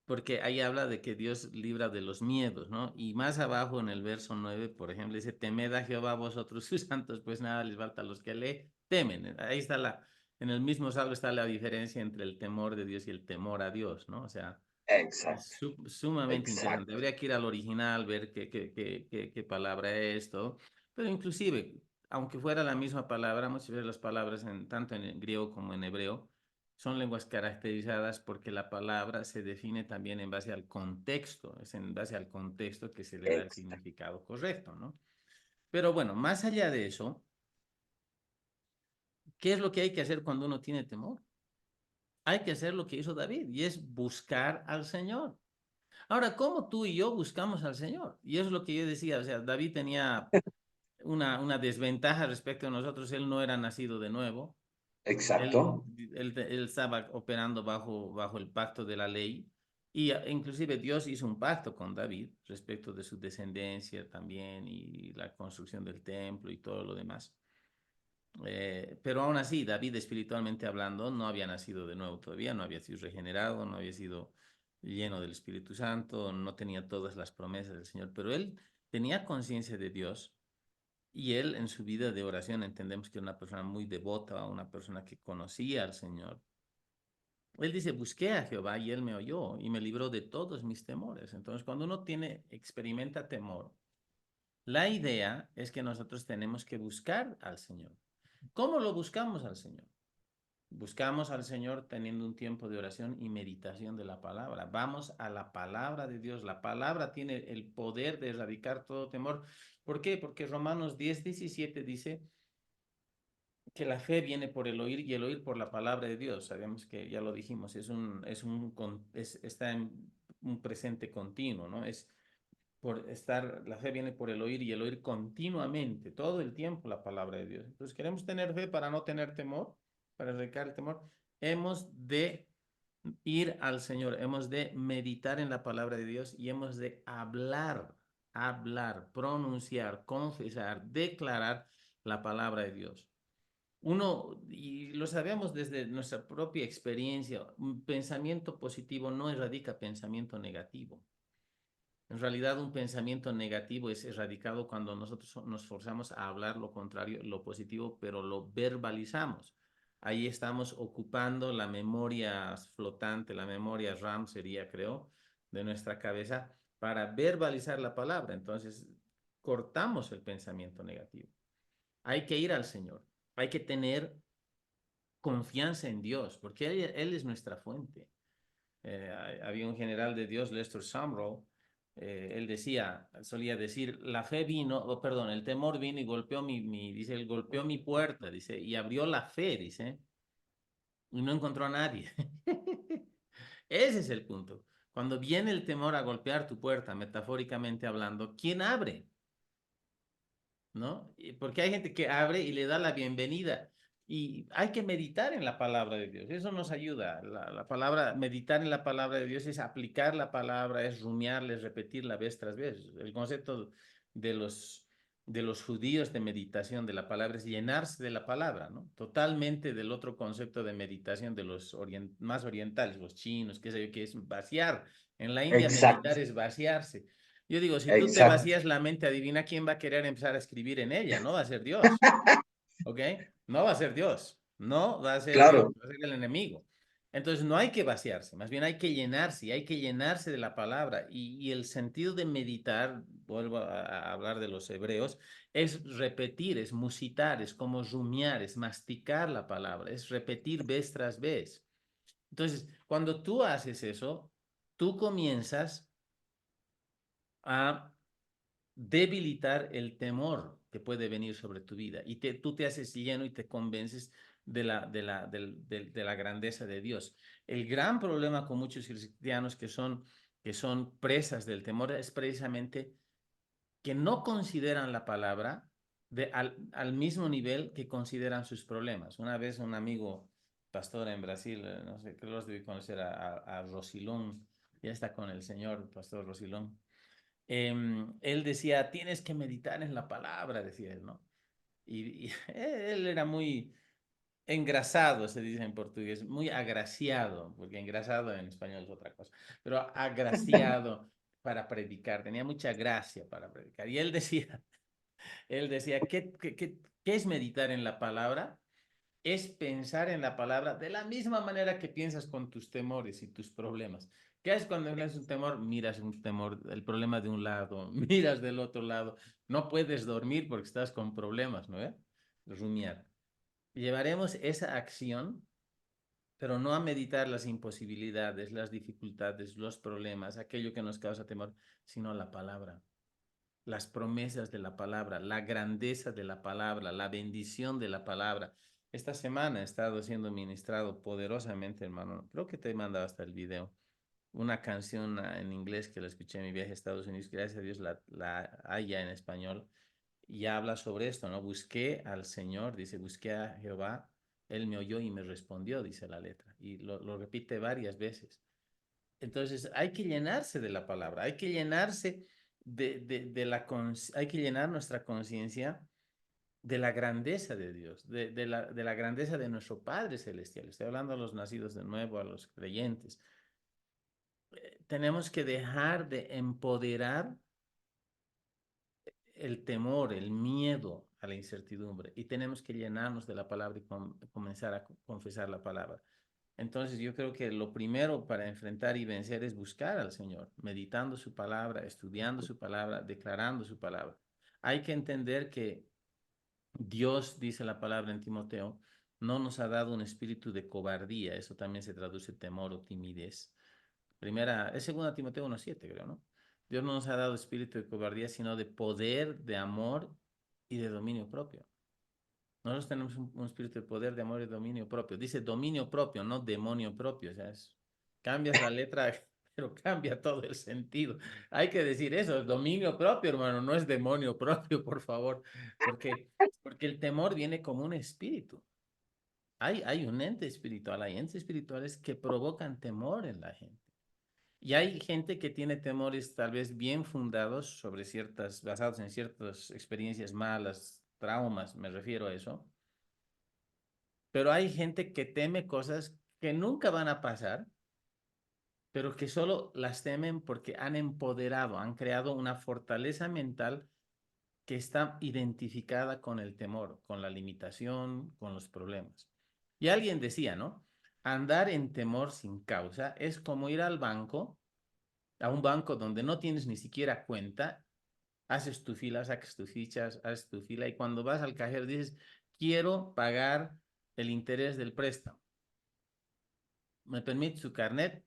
porque ahí habla de que Dios libra de los miedos, ¿no? Y más abajo en el verso 9, por ejemplo, dice, temed a Jehová vosotros sus santos, pues nada les falta a los que le temen. Ahí está en el mismo salmo está la diferencia entre el temor de Dios y el temor a Dios, ¿no? O sea, es Exacto, sumamente interesante. exacto, Habría que ir al original, ver qué palabra es todo. Pero inclusive, aunque fuera la misma palabra, muchas veces las palabras, tanto en griego como en hebreo, son lenguas caracterizadas porque la palabra se define también en base al contexto. Es en base al contexto que se le da el exacto. significado correcto, ¿no? Pero bueno, más allá de eso, ¿qué es lo que hay que hacer cuando uno tiene temor? Hay que hacer lo que hizo David y es buscar al Señor. Ahora, ¿cómo tú y yo buscamos al Señor? Y eso es lo que yo decía, o sea, David tenía una desventaja respecto a nosotros, él no era nacido de nuevo, él, Exacto, él estaba operando bajo el pacto de la ley y inclusive Dios hizo un pacto con David respecto de su descendencia también y la construcción del templo y todo lo demás. Pero aún así, David espiritualmente hablando no había nacido de nuevo todavía, no había sido regenerado, no había sido lleno del Espíritu Santo, no tenía todas las promesas del Señor, pero él tenía conciencia de Dios y él en su vida de oración entendemos que era una persona muy devota, una persona que conocía al Señor. Él dice, busqué a Jehová y él me oyó y me libró de todos mis temores. Entonces, cuando uno experimenta temor, la idea es que nosotros tenemos que buscar al Señor. ¿Cómo lo buscamos al Señor? Buscamos al Señor teniendo un tiempo de oración y meditación de la palabra. Vamos a la palabra de Dios. La palabra tiene el poder de erradicar todo temor. ¿Por qué? Porque Romanos 10:17 dice que la fe viene por el oír y el oír por la palabra de Dios. Sabemos que ya lo dijimos, está en un presente continuo, ¿no? La fe viene por el oír y el oír continuamente, todo el tiempo la palabra de Dios. Entonces, queremos tener fe para no tener temor, para erradicar el temor. Hemos de ir al Señor, hemos de meditar en la palabra de Dios y hemos de hablar, pronunciar, confesar, declarar la palabra de Dios. Y lo sabemos desde nuestra propia experiencia, un pensamiento positivo no erradica pensamiento negativo. En realidad, un pensamiento negativo es erradicado cuando nosotros nos forzamos a hablar lo contrario, lo positivo, pero lo verbalizamos. Ahí estamos ocupando la memoria flotante, la memoria RAM sería, creo, de nuestra cabeza para verbalizar la palabra. Entonces, cortamos el pensamiento negativo. Hay que ir al Señor, hay que tener confianza en Dios, porque Él es nuestra fuente. Había un general de Dios, Lester Sumrall, él solía decir, la fe vino, perdón, el temor vino y golpeó dice, él golpeó mi puerta, dice, y abrió la fe, dice, y no encontró a nadie. Ese es el punto. Cuando viene el temor a golpear tu puerta, metafóricamente hablando, ¿quién abre? ¿No? Porque hay gente que abre y le da la bienvenida. Y hay que meditar en la palabra de Dios. Eso nos ayuda. La palabra, meditar en la palabra de Dios es aplicar la palabra, es rumiarla, es repetirla vez tras vez. El concepto de los judíos de meditación de la palabra es llenarse de la palabra, ¿no? Totalmente del otro concepto de meditación de los más orientales, los chinos, qué sé yo, que es vaciar. En la India meditar exacto, es vaciarse. Yo digo, si tú te exacto. vacías la mente, adivina quién va a querer empezar a escribir en ella. No va a ser Dios, ¿ok? No va a ser Dios, no va a ser Dios, Claro, va a ser el enemigo. Entonces no hay que vaciarse, más bien hay que llenarse, hay que llenarse de la palabra. Y el sentido de meditar, vuelvo a hablar de los hebreos, es repetir, es musitar, es como rumiar, es masticar la palabra, es repetir vez tras vez. Entonces, cuando tú haces eso, tú comienzas a debilitar el temor que puede venir sobre tu vida y tú te haces lleno y te convences de la grandeza de Dios. El gran problema con muchos cristianos que son presas del temor es precisamente que no consideran la palabra al mismo nivel que consideran sus problemas. Una vez un amigo pastor en Brasil, no sé, creo que los debí conocer a Rosilón, ya está con el Señor, pastor Rosilón. Él decía, tienes que meditar en la palabra, decía él, ¿no? Y él era muy, engrasado, se dice en portugués, muy agraciado, porque engrasado en español es otra cosa, pero agraciado para predicar, tenía mucha gracia para predicar. Y él decía, ¿qué es meditar en la palabra? Es pensar en la palabra de la misma manera que piensas con tus temores y tus problemas. ¿Qué es cuando tienes un temor? Miras un temor, el problema de un lado, miras del otro lado. No puedes dormir porque estás con problemas, ¿no? Rumiar. Llevaremos esa acción, pero no a meditar las imposibilidades, las dificultades, los problemas, aquello que nos causa temor, sino la palabra, las promesas de la palabra, la grandeza de la palabra, la bendición de la palabra. Esta semana he estado siendo ministrado poderosamente, hermano. Creo que te he mandado hasta el video. Una canción en inglés que la escuché en mi viaje a Estados Unidos, gracias a Dios la hay ya en español, y habla sobre esto, ¿no? Busqué al Señor, dice, busqué a Jehová, Él me oyó y me respondió, dice la letra, y lo repite varias veces. Entonces, hay que llenarse de la palabra, hay que llenarse hay que llenar nuestra conciencia de la grandeza de Dios, de la grandeza de nuestro Padre Celestial. Estoy hablando a los nacidos de nuevo, a los creyentes. Tenemos que dejar de empoderar el temor, el miedo a la incertidumbre y tenemos que llenarnos de la palabra y comenzar a confesar la palabra. Entonces yo creo que lo primero para enfrentar y vencer es buscar al Señor, meditando su palabra, estudiando su palabra, declarando su palabra. Hay que entender que Dios, dice la palabra en Timoteo, no nos ha dado un espíritu de cobardía, eso también se traduce temor o timidez. Es segunda Timoteo 1:7, creo, ¿no? Dios no nos ha dado espíritu de cobardía, sino de poder, de amor y de dominio propio. Nosotros tenemos un espíritu de poder, de amor y dominio propio. Dice dominio propio, no demonio propio. O sea, cambias la letra, pero cambia todo el sentido. Hay que decir eso, es dominio propio, hermano, no es demonio propio, por favor, porque, porque el temor viene como un espíritu. Hay un ente espiritual, hay entes espirituales que provocan temor en la gente. Y hay gente que tiene temores tal vez bien fundados sobre basados en ciertas experiencias malas, traumas, me refiero a eso. Pero hay gente que teme cosas que nunca van a pasar, pero que solo las temen porque han empoderado, han creado una fortaleza mental que está identificada con el temor, con la limitación, con los problemas. Y alguien decía, ¿no? Andar en temor sin causa es como ir al banco, a un banco donde no tienes ni siquiera cuenta, haces tu fila, sacas tus fichas, haces tu fila y cuando vas al cajero dices, quiero pagar el interés del préstamo. ¿Me permite su carnet?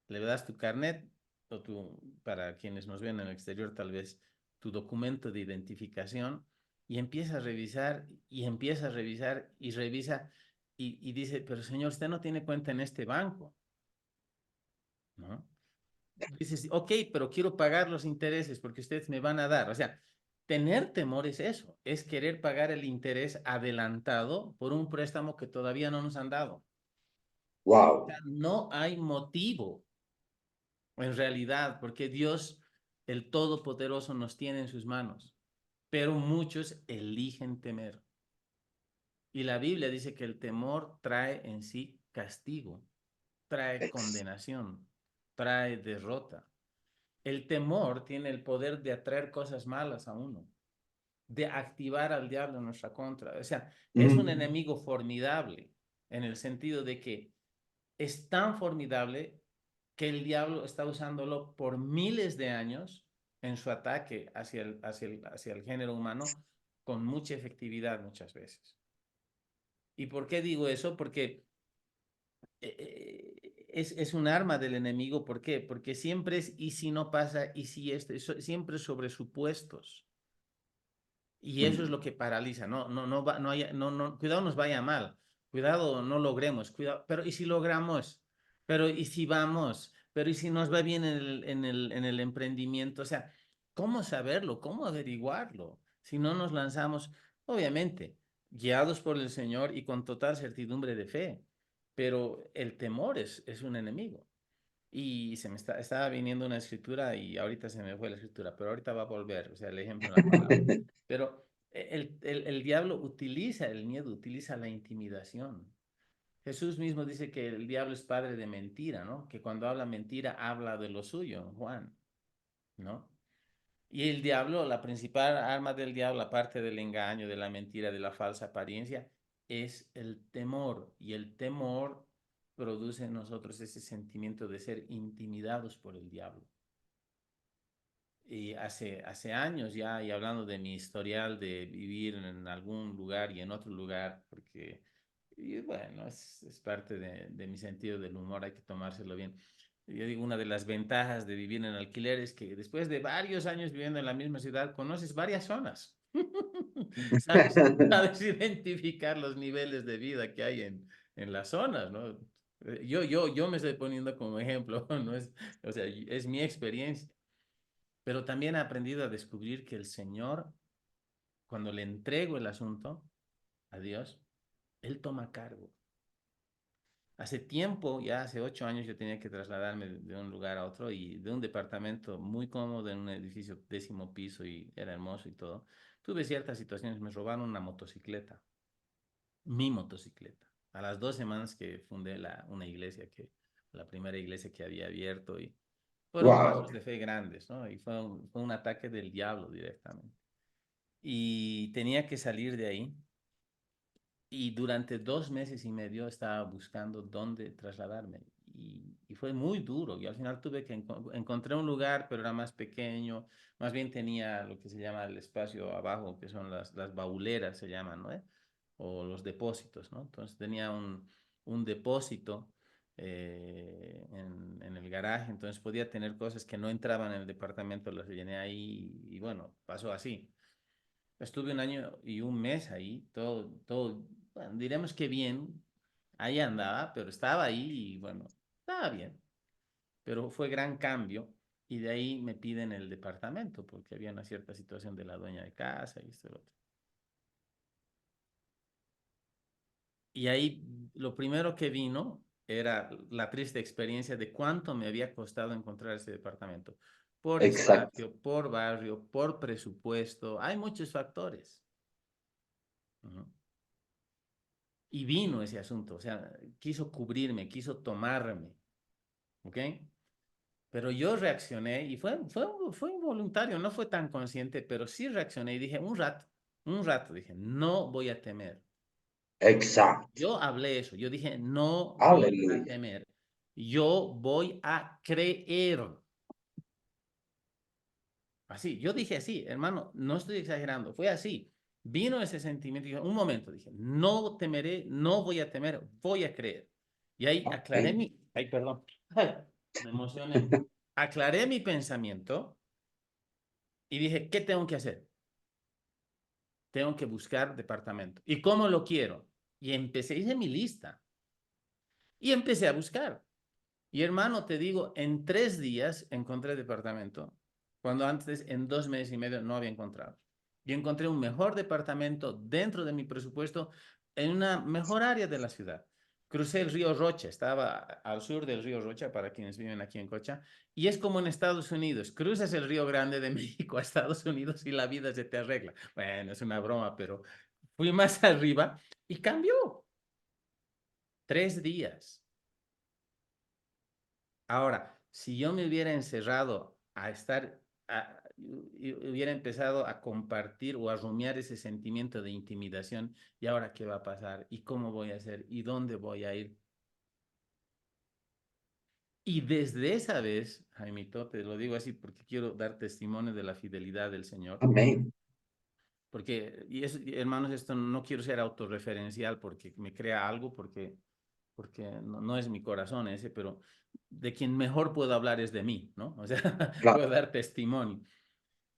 Le das tu carnet o para quienes nos ven en el exterior, tal vez tu documento de identificación y empieza a revisar y empieza a revisar y revisa y dice, pero señor, usted no tiene cuenta en este banco, ¿no? Dices, ok, pero quiero pagar los intereses porque ustedes me van a dar. O sea, tener temor es eso, es querer pagar el interés adelantado por un préstamo que todavía no nos han dado. O Wow. sea, no hay motivo en realidad, porque Dios, el Todopoderoso, nos tiene en sus manos, pero muchos eligen temer. Y la Biblia dice que el temor trae en sí castigo, trae condenación, trae derrota. El temor tiene el poder de atraer cosas malas a uno, de activar al diablo en nuestra contra. O sea, es un Mm. enemigo formidable en el sentido de que es tan formidable que el diablo está usándolo por miles de años en su ataque hacia el género humano con mucha efectividad muchas veces. ¿Y por qué digo eso? Porque es un arma del enemigo. ¿Por qué? Porque siempre es, y si no pasa, y si esto, siempre sobre supuestos. Y eso es Mm. lo que paraliza. Cuidado nos vaya mal, cuidado no logremos, cuidado, pero ¿y si logramos? Pero ¿y si vamos? Pero ¿y si nos va bien en el emprendimiento? O sea, ¿cómo saberlo? ¿Cómo averiguarlo? Si no nos lanzamos, obviamente, guiados por el Señor y con total certidumbre de fe, pero el temor es un enemigo. Y estaba viniendo una escritura y ahorita se me fue la escritura, pero ahorita va a volver, o sea, el ejemplo en la palabra. Pero El diablo utiliza el miedo, utiliza la intimidación. Jesús mismo dice que el diablo es padre de mentira, ¿no? Que cuando habla mentira, habla de lo suyo, Juan, ¿no? Y el diablo, la principal arma del diablo, aparte del engaño, de la mentira, de la falsa apariencia, es el temor. Y el temor produce en nosotros ese sentimiento de ser intimidados por el diablo. Y hace años ya, y hablando de mi historial de vivir en algún lugar y en otro lugar, porque, y bueno, es parte de mi sentido del humor, hay que tomárselo bien. Yo digo, una de las ventajas de vivir en alquiler es que después de varios años viviendo en la misma ciudad, conoces varias zonas. Sabes identificar los niveles de vida que hay en las zonas, ¿no? Yo me estoy poniendo como ejemplo, no es, o sea, es mi experiencia. Pero también he aprendido a descubrir que el Señor, cuando le entrego el asunto a Dios, Él toma cargo. Hace tiempo, ya hace 8 años, yo tenía que trasladarme de un lugar a otro y de un departamento muy cómodo en un edificio 10.º piso y era hermoso y todo. Tuve ciertas situaciones, me robaron una motocicleta, mi motocicleta. A las 2 semanas que fundé una iglesia, la primera iglesia que había abierto y fueron Wow, pasos de fe grandes, ¿no? Y fue un ataque del diablo directamente. Y tenía que salir de ahí. Y durante 2 meses y medio estaba buscando dónde trasladarme. Y fue muy duro. Y al final tuve que encontré un lugar, pero era más pequeño. Más bien tenía lo que se llama el espacio abajo, que son las bauleras, se llaman, ¿no? O los depósitos, ¿no? Entonces tenía un depósito en el garaje. Entonces podía tener cosas que no entraban en el departamento, las llené ahí. Y bueno, pasó así. Estuve 1 año y 1 mes ahí, todo, bueno, diremos que bien, ahí andaba, pero estaba ahí y bueno, estaba bien, pero fue gran cambio y de ahí me piden el departamento porque había una cierta situación de la dueña de casa y esto y lo otro. Y ahí lo primero que vino era la triste experiencia de cuánto me había costado encontrar ese departamento. Por exacto. espacio, por barrio, por presupuesto, hay muchos factores. Ujú. Y vino ese asunto, o sea, quiso cubrirme, quiso tomarme, ¿ok? Pero yo reaccioné y fue involuntario, no fue tan consciente, pero sí reaccioné y dije, un rato, dije, no voy a temer. Exacto. Yo hablé eso, yo dije, no voy a Aleluya. temer, yo voy a creer. Así, yo dije así, hermano, no estoy exagerando, fue así. Vino ese sentimiento y dije, un momento, dije, no temeré, no voy a temer, voy a creer. Y ahí aclaré Amén. ay, perdón, ay, me emocioné. Aclaré mi pensamiento y dije, ¿qué tengo que hacer? Tengo que buscar departamento. ¿Y cómo lo quiero? Y empecé, hice mi lista y empecé a buscar. Y hermano, te digo, en 3 días encontré departamento, cuando antes en 2 meses y medio no había encontrado. Y encontré un mejor departamento dentro de mi presupuesto en una mejor área de la ciudad. Crucé el río Rocha, estaba al sur del río Rocha, para quienes viven aquí en Cocha, y es como en Estados Unidos, cruzas el río Grande de México a Estados Unidos y la vida se te arregla. Bueno, es una broma, pero fui más arriba y cambió. 3 días. Ahora, si yo me hubiera encerrado a estar, y hubiera empezado a compartir o a rumiar ese sentimiento de intimidación, ¿y ahora qué va a pasar? ¿Y cómo voy a hacer? ¿Y dónde voy a ir? Y desde esa vez, Jaimito, te lo digo así porque quiero dar testimonio de la fidelidad del Señor, Amén. porque, hermanos, esto no quiero ser autorreferencial porque me crea algo, porque no es mi corazón ese, pero de quien mejor puedo hablar es de mí, ¿no? O sea, puedo Claro. dar testimonio.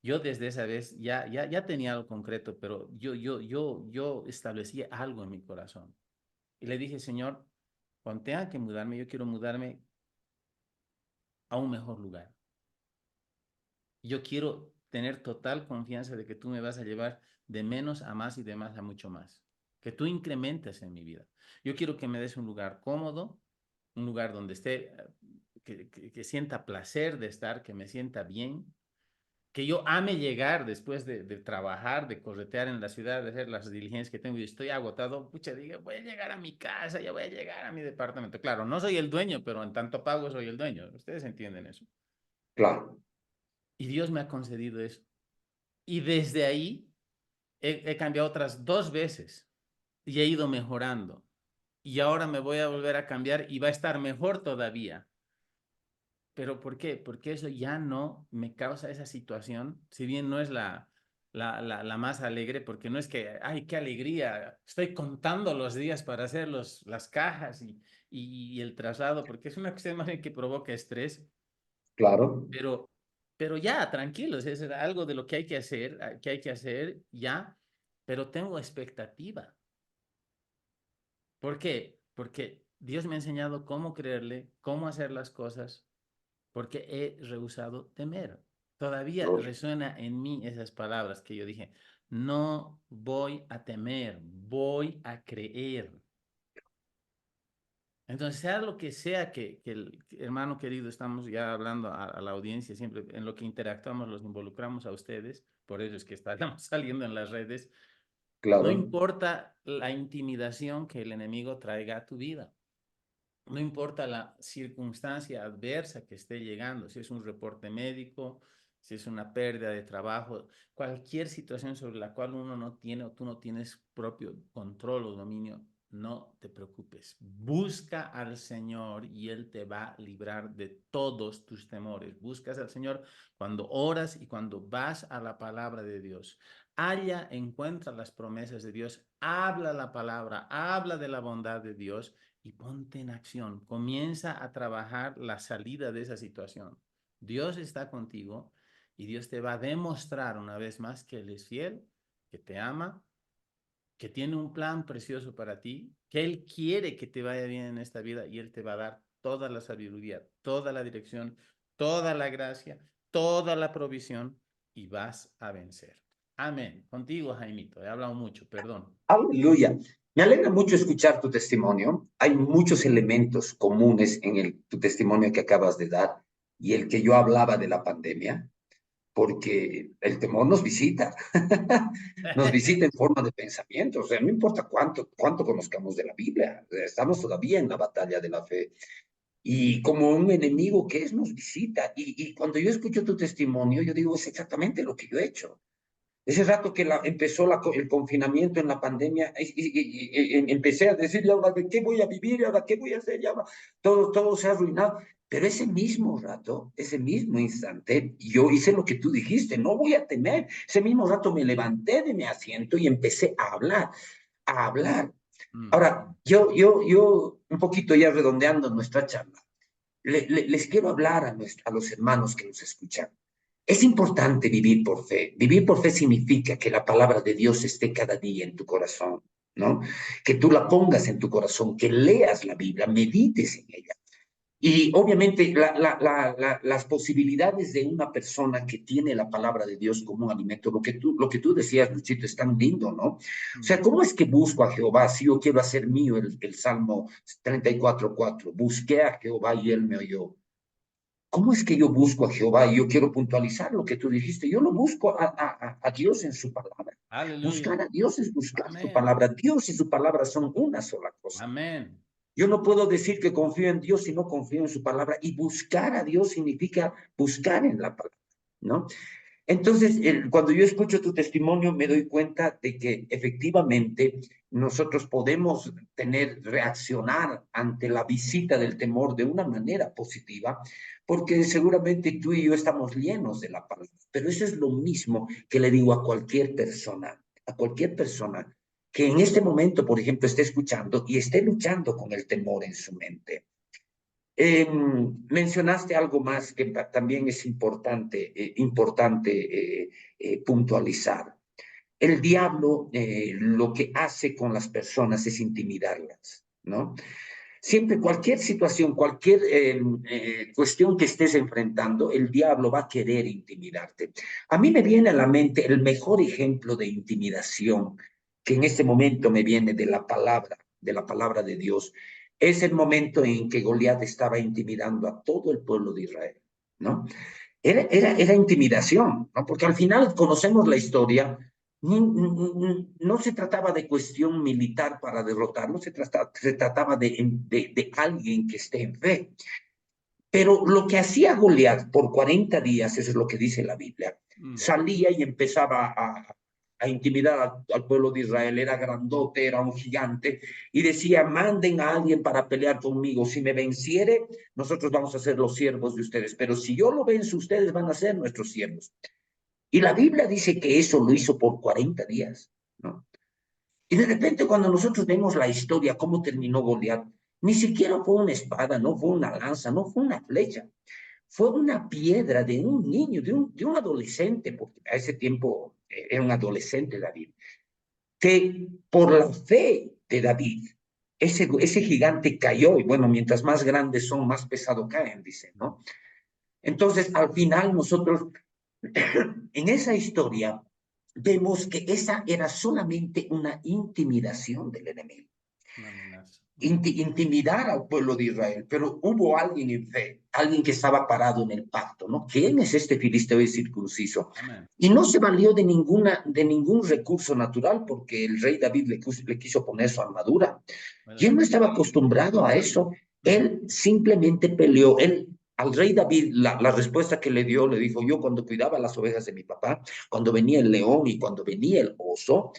Yo desde esa vez ya tenía algo concreto, pero yo establecí algo en mi corazón. Y le dije, Señor, cuando tenga que mudarme, yo quiero mudarme a un mejor lugar. Yo quiero tener total confianza de que tú me vas a llevar de menos a más y de más a mucho más. Que tú incrementes en mi vida. Yo quiero que me des un lugar cómodo, un lugar donde esté, que sienta placer de estar, que me sienta bien, que yo ame llegar después de trabajar, de corretear en la ciudad, de hacer las diligencias que tengo y estoy agotado, pucha, diga, voy a llegar a mi casa, ya voy a llegar a mi departamento. Claro, no soy el dueño, pero en tanto pago soy el dueño. Ustedes entienden eso. claro, Y Dios me ha concedido eso. Y desde ahí he cambiado otras 2 veces y he ido mejorando. Y ahora me voy a volver a cambiar y va a estar mejor todavía. ¿Pero por qué? Porque eso ya no me causa esa situación, si bien no es la más alegre, porque no es que, ay, qué alegría, estoy contando los días para hacer las cajas y el traslado, porque es una cuestión más bien que provoca estrés, claro, pero, pero ya, tranquilos, es algo de lo que hay que hacer ya, pero tengo expectativa. ¿Por qué? Porque Dios me ha enseñado cómo creerle, cómo hacer las cosas porque he rehusado temer. Todavía gloria. resuena en mí esas palabras que yo dije, no voy a temer, voy a creer. Entonces, sea lo que sea que el hermano querido, estamos ya hablando a la audiencia, siempre en lo que interactuamos, los involucramos a ustedes, por eso es que estamos saliendo en las redes, no Claro, importa la intimidación que el enemigo traiga a tu vida. No importa la circunstancia adversa que esté llegando, si es un reporte médico, si es una pérdida de trabajo, cualquier situación sobre la cual uno no tiene o tú no tienes propio control o dominio, no te preocupes. Busca al Señor y Él te va a librar de todos tus temores. Buscas al Señor cuando oras y cuando vas a la palabra de Dios. Allá encuentra las promesas de Dios, habla la palabra, habla de la bondad de Dios y ponte en acción. Comienza a trabajar la salida de esa situación. Dios está contigo y Dios te va a demostrar una vez más que Él es fiel, que te ama, que tiene un plan precioso para ti, que Él quiere que te vaya bien en esta vida y Él te va a dar toda la sabiduría, toda la dirección, toda la gracia, toda la provisión y vas a vencer. Amén. Contigo, Jaimito. He hablado mucho, perdón. aleluya. Me alegra mucho escuchar tu testimonio. Hay muchos elementos comunes en tu testimonio que acabas de dar y el que yo hablaba de la pandemia, porque el temor nos visita, nos visita en forma de pensamiento. O sea, no importa cuánto conozcamos de la Biblia, estamos todavía en la batalla de la fe. Y como un enemigo que es, nos visita. Y cuando yo escucho tu testimonio, yo digo, es exactamente lo que yo he hecho. Ese rato que empezó el confinamiento en la pandemia, empecé a decir, ¿y ahora de qué voy a vivir? ¿Y ahora qué voy a hacer? Y ahora todo se ha arruinado. Pero ese mismo rato, ese mismo instante, yo hice lo que tú dijiste, no voy a temer. Ese mismo rato me levanté de mi asiento y empecé a hablar, a hablar. Mm. Ahora, yo un poquito ya redondeando nuestra charla, les quiero hablar a los hermanos que nos escuchan. Es importante vivir por fe. Vivir por fe significa que la palabra de Dios esté cada día en tu corazón, ¿no? Que tú la pongas en tu corazón, que leas la Biblia, medites en ella. Y obviamente las posibilidades de una persona que tiene la palabra de Dios como un alimento, lo que tú decías, Luchito, es tan lindo, ¿no? O sea, Mm. ¿cómo es que busco a Jehová si yo quiero hacer mío el Salmo 34:4? Busqué a Jehová y él me oyó. ¿Cómo es que yo busco a Jehová? Y yo quiero puntualizar lo que tú dijiste. Yo lo busco a Dios en su palabra. Aleluya. Buscar a Dios es buscar su Amén. palabra. Dios y su palabra son una sola cosa. Amén. Yo no puedo decir que confío en Dios si no confío en su palabra. Y buscar a Dios significa buscar en la palabra, ¿no? Entonces, cuando yo escucho tu testimonio, me doy cuenta de que efectivamente nosotros podemos reaccionar ante la visita del temor de una manera positiva, porque seguramente tú y yo estamos llenos de la palabra. Pero eso es lo mismo que le digo a cualquier persona que en este momento, por ejemplo, esté escuchando y esté luchando con el temor en su mente. Mencionaste algo más que también es importante puntualizar. El diablo lo que hace con las personas es intimidarlas, ¿no? Siempre, cualquier situación, cualquier cuestión que estés enfrentando, el diablo va a querer intimidarte. A mí me viene a la mente el mejor ejemplo de intimidación que en este momento me viene de la palabra de Dios. Es el momento en que Goliat estaba intimidando a todo el pueblo de Israel, ¿no? Era intimidación, ¿no? Porque al final conocemos la historia, no se trataba de cuestión militar para derrotarlo, se trataba de alguien que esté en fe. Pero lo que hacía Goliat por 40 días, eso es lo que dice la Biblia, Mm. salía y empezaba a intimidar al pueblo de Israel, era grandote, era un gigante, y decía, manden a alguien para pelear conmigo, si me venciere, nosotros vamos a ser los siervos de ustedes, pero si yo lo venzo, ustedes van a ser nuestros siervos. Y la Biblia dice que eso lo hizo por 40 días, ¿no? Y de repente cuando nosotros vemos la historia, cómo terminó Goliat, ni siquiera fue una espada, no fue una lanza, no fue una flecha, fue una piedra de un niño, de un adolescente, porque a ese tiempo era un adolescente David, que por la fe de David, ese gigante cayó, y bueno, mientras más grandes son, más pesado caen, dicen, ¿no? Entonces, al final nosotros, en esa historia, vemos que esa era solamente una intimidación del enemigo. Una amenaza. Mm. Intimidar al pueblo de Israel, pero hubo alguien en fe, alguien que estaba parado en el pacto, ¿no? ¿Quién es este filisteo circunciso? Amén. Y no se valió de ningún recurso natural porque el rey David le quiso poner su armadura. Y él ¿Verdad? no estaba acostumbrado a eso. Mm. Él simplemente peleó. Al rey David, la respuesta que le dio, le dijo, yo cuando cuidaba las ovejas de mi papá, cuando venía el león y cuando venía el oso,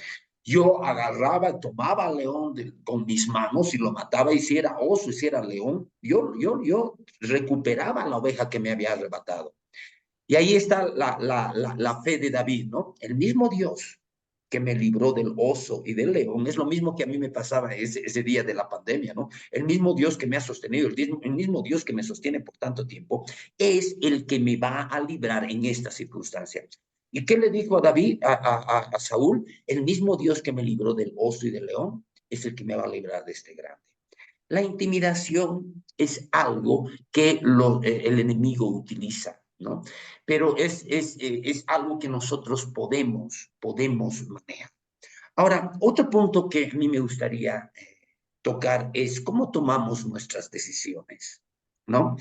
yo agarraba, tomaba al león con mis manos y lo mataba, y si era oso, y si era león, yo recuperaba la oveja que me había arrebatado. Y ahí está la fe de David, ¿no? El mismo Dios que me libró del oso y del león, es lo mismo que a mí me pasaba ese día de la pandemia, ¿no? El mismo Dios que me ha sostenido, el mismo Dios que me sostiene por tanto tiempo, es el que me va a librar en esta circunstancia. ¿Y qué le dijo a David, a Saúl? El mismo Dios que me libró del oso y del león es el que me va a librar de este grande. La intimidación es algo que el enemigo utiliza, ¿no? Pero es algo que nosotros podemos manejar. Ahora, otro punto que a mí me gustaría tocar es cómo tomamos nuestras decisiones, ¿no?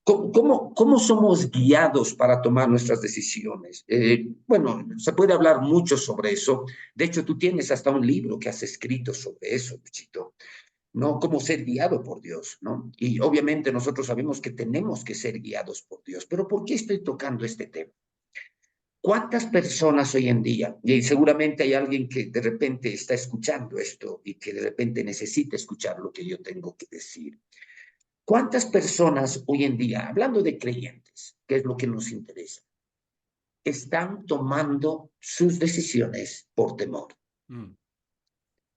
¿Cómo somos guiados para tomar nuestras decisiones? Bueno, se puede hablar mucho sobre eso. De hecho, tú tienes hasta un libro que has escrito sobre eso, Luchito, ¿no? Cómo ser guiado por Dios, ¿no? Y obviamente nosotros sabemos que tenemos que ser guiados por Dios, pero ¿por qué estoy tocando este tema? ¿Cuántas personas hoy en día, y seguramente hay alguien que de repente está escuchando esto y que de repente necesita escuchar lo que yo tengo que decir? ¿Cuántas personas hoy en día, hablando de creyentes, que es lo que nos interesa, están tomando sus decisiones por temor? Mm.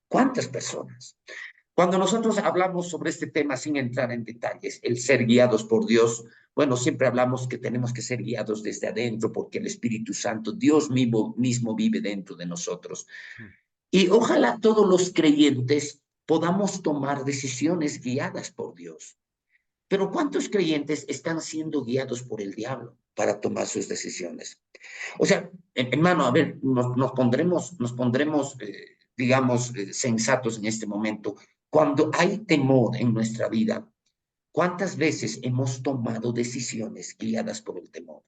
¿Cuántas personas? Cuando nosotros hablamos sobre este tema sin entrar en detalles, el ser guiados por Dios, bueno, siempre hablamos que tenemos que ser guiados desde adentro porque el Espíritu Santo, Dios mismo vive dentro de nosotros. Mm. Y ojalá todos los creyentes podamos tomar decisiones guiadas por Dios. Pero ¿cuántos creyentes están siendo guiados por el diablo para tomar sus decisiones? O sea, hermano, a ver, nos pondremos digamos, sensatos en este momento. Cuando hay temor en nuestra vida, ¿cuántas veces hemos tomado decisiones guiadas por el temor?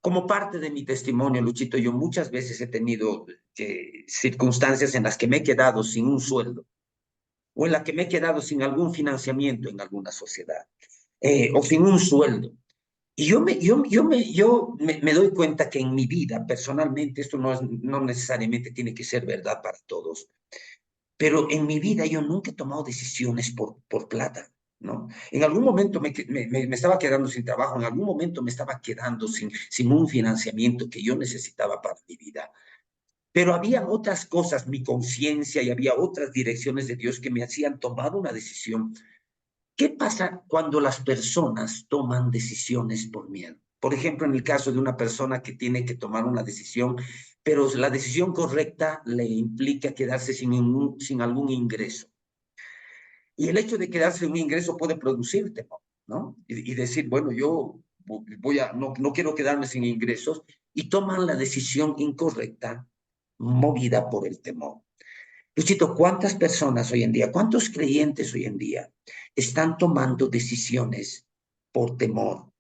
Como parte de mi testimonio, Luchito, yo muchas veces he tenido circunstancias en las que me he quedado sin un sueldo o en las que me he quedado sin algún financiamiento en alguna sociedad o sin un sueldo. Y yo me doy cuenta que en mi vida, personalmente, esto no necesariamente tiene que ser verdad para todos, pero en mi vida yo nunca he tomado decisiones por plata, ¿no? En algún momento me estaba quedando sin trabajo, en algún momento me estaba quedando sin un financiamiento que yo necesitaba para mi vida. Pero había otras cosas, mi conciencia, y había otras direcciones de Dios que me hacían tomar una decisión. ¿Qué pasa cuando las personas toman decisiones por miedo? Por ejemplo, en el caso de una persona que tiene que tomar una decisión, pero la decisión correcta le implica quedarse sin algún ingreso. Y el hecho de quedarse sin un ingreso puede producir temor, ¿no? Y decir, bueno, yo no quiero quedarme sin ingresos, y toman la decisión incorrecta movida por el temor. Luchito, ¿cuántas personas hoy en día, cuántos creyentes hoy en día están tomando decisiones por temor?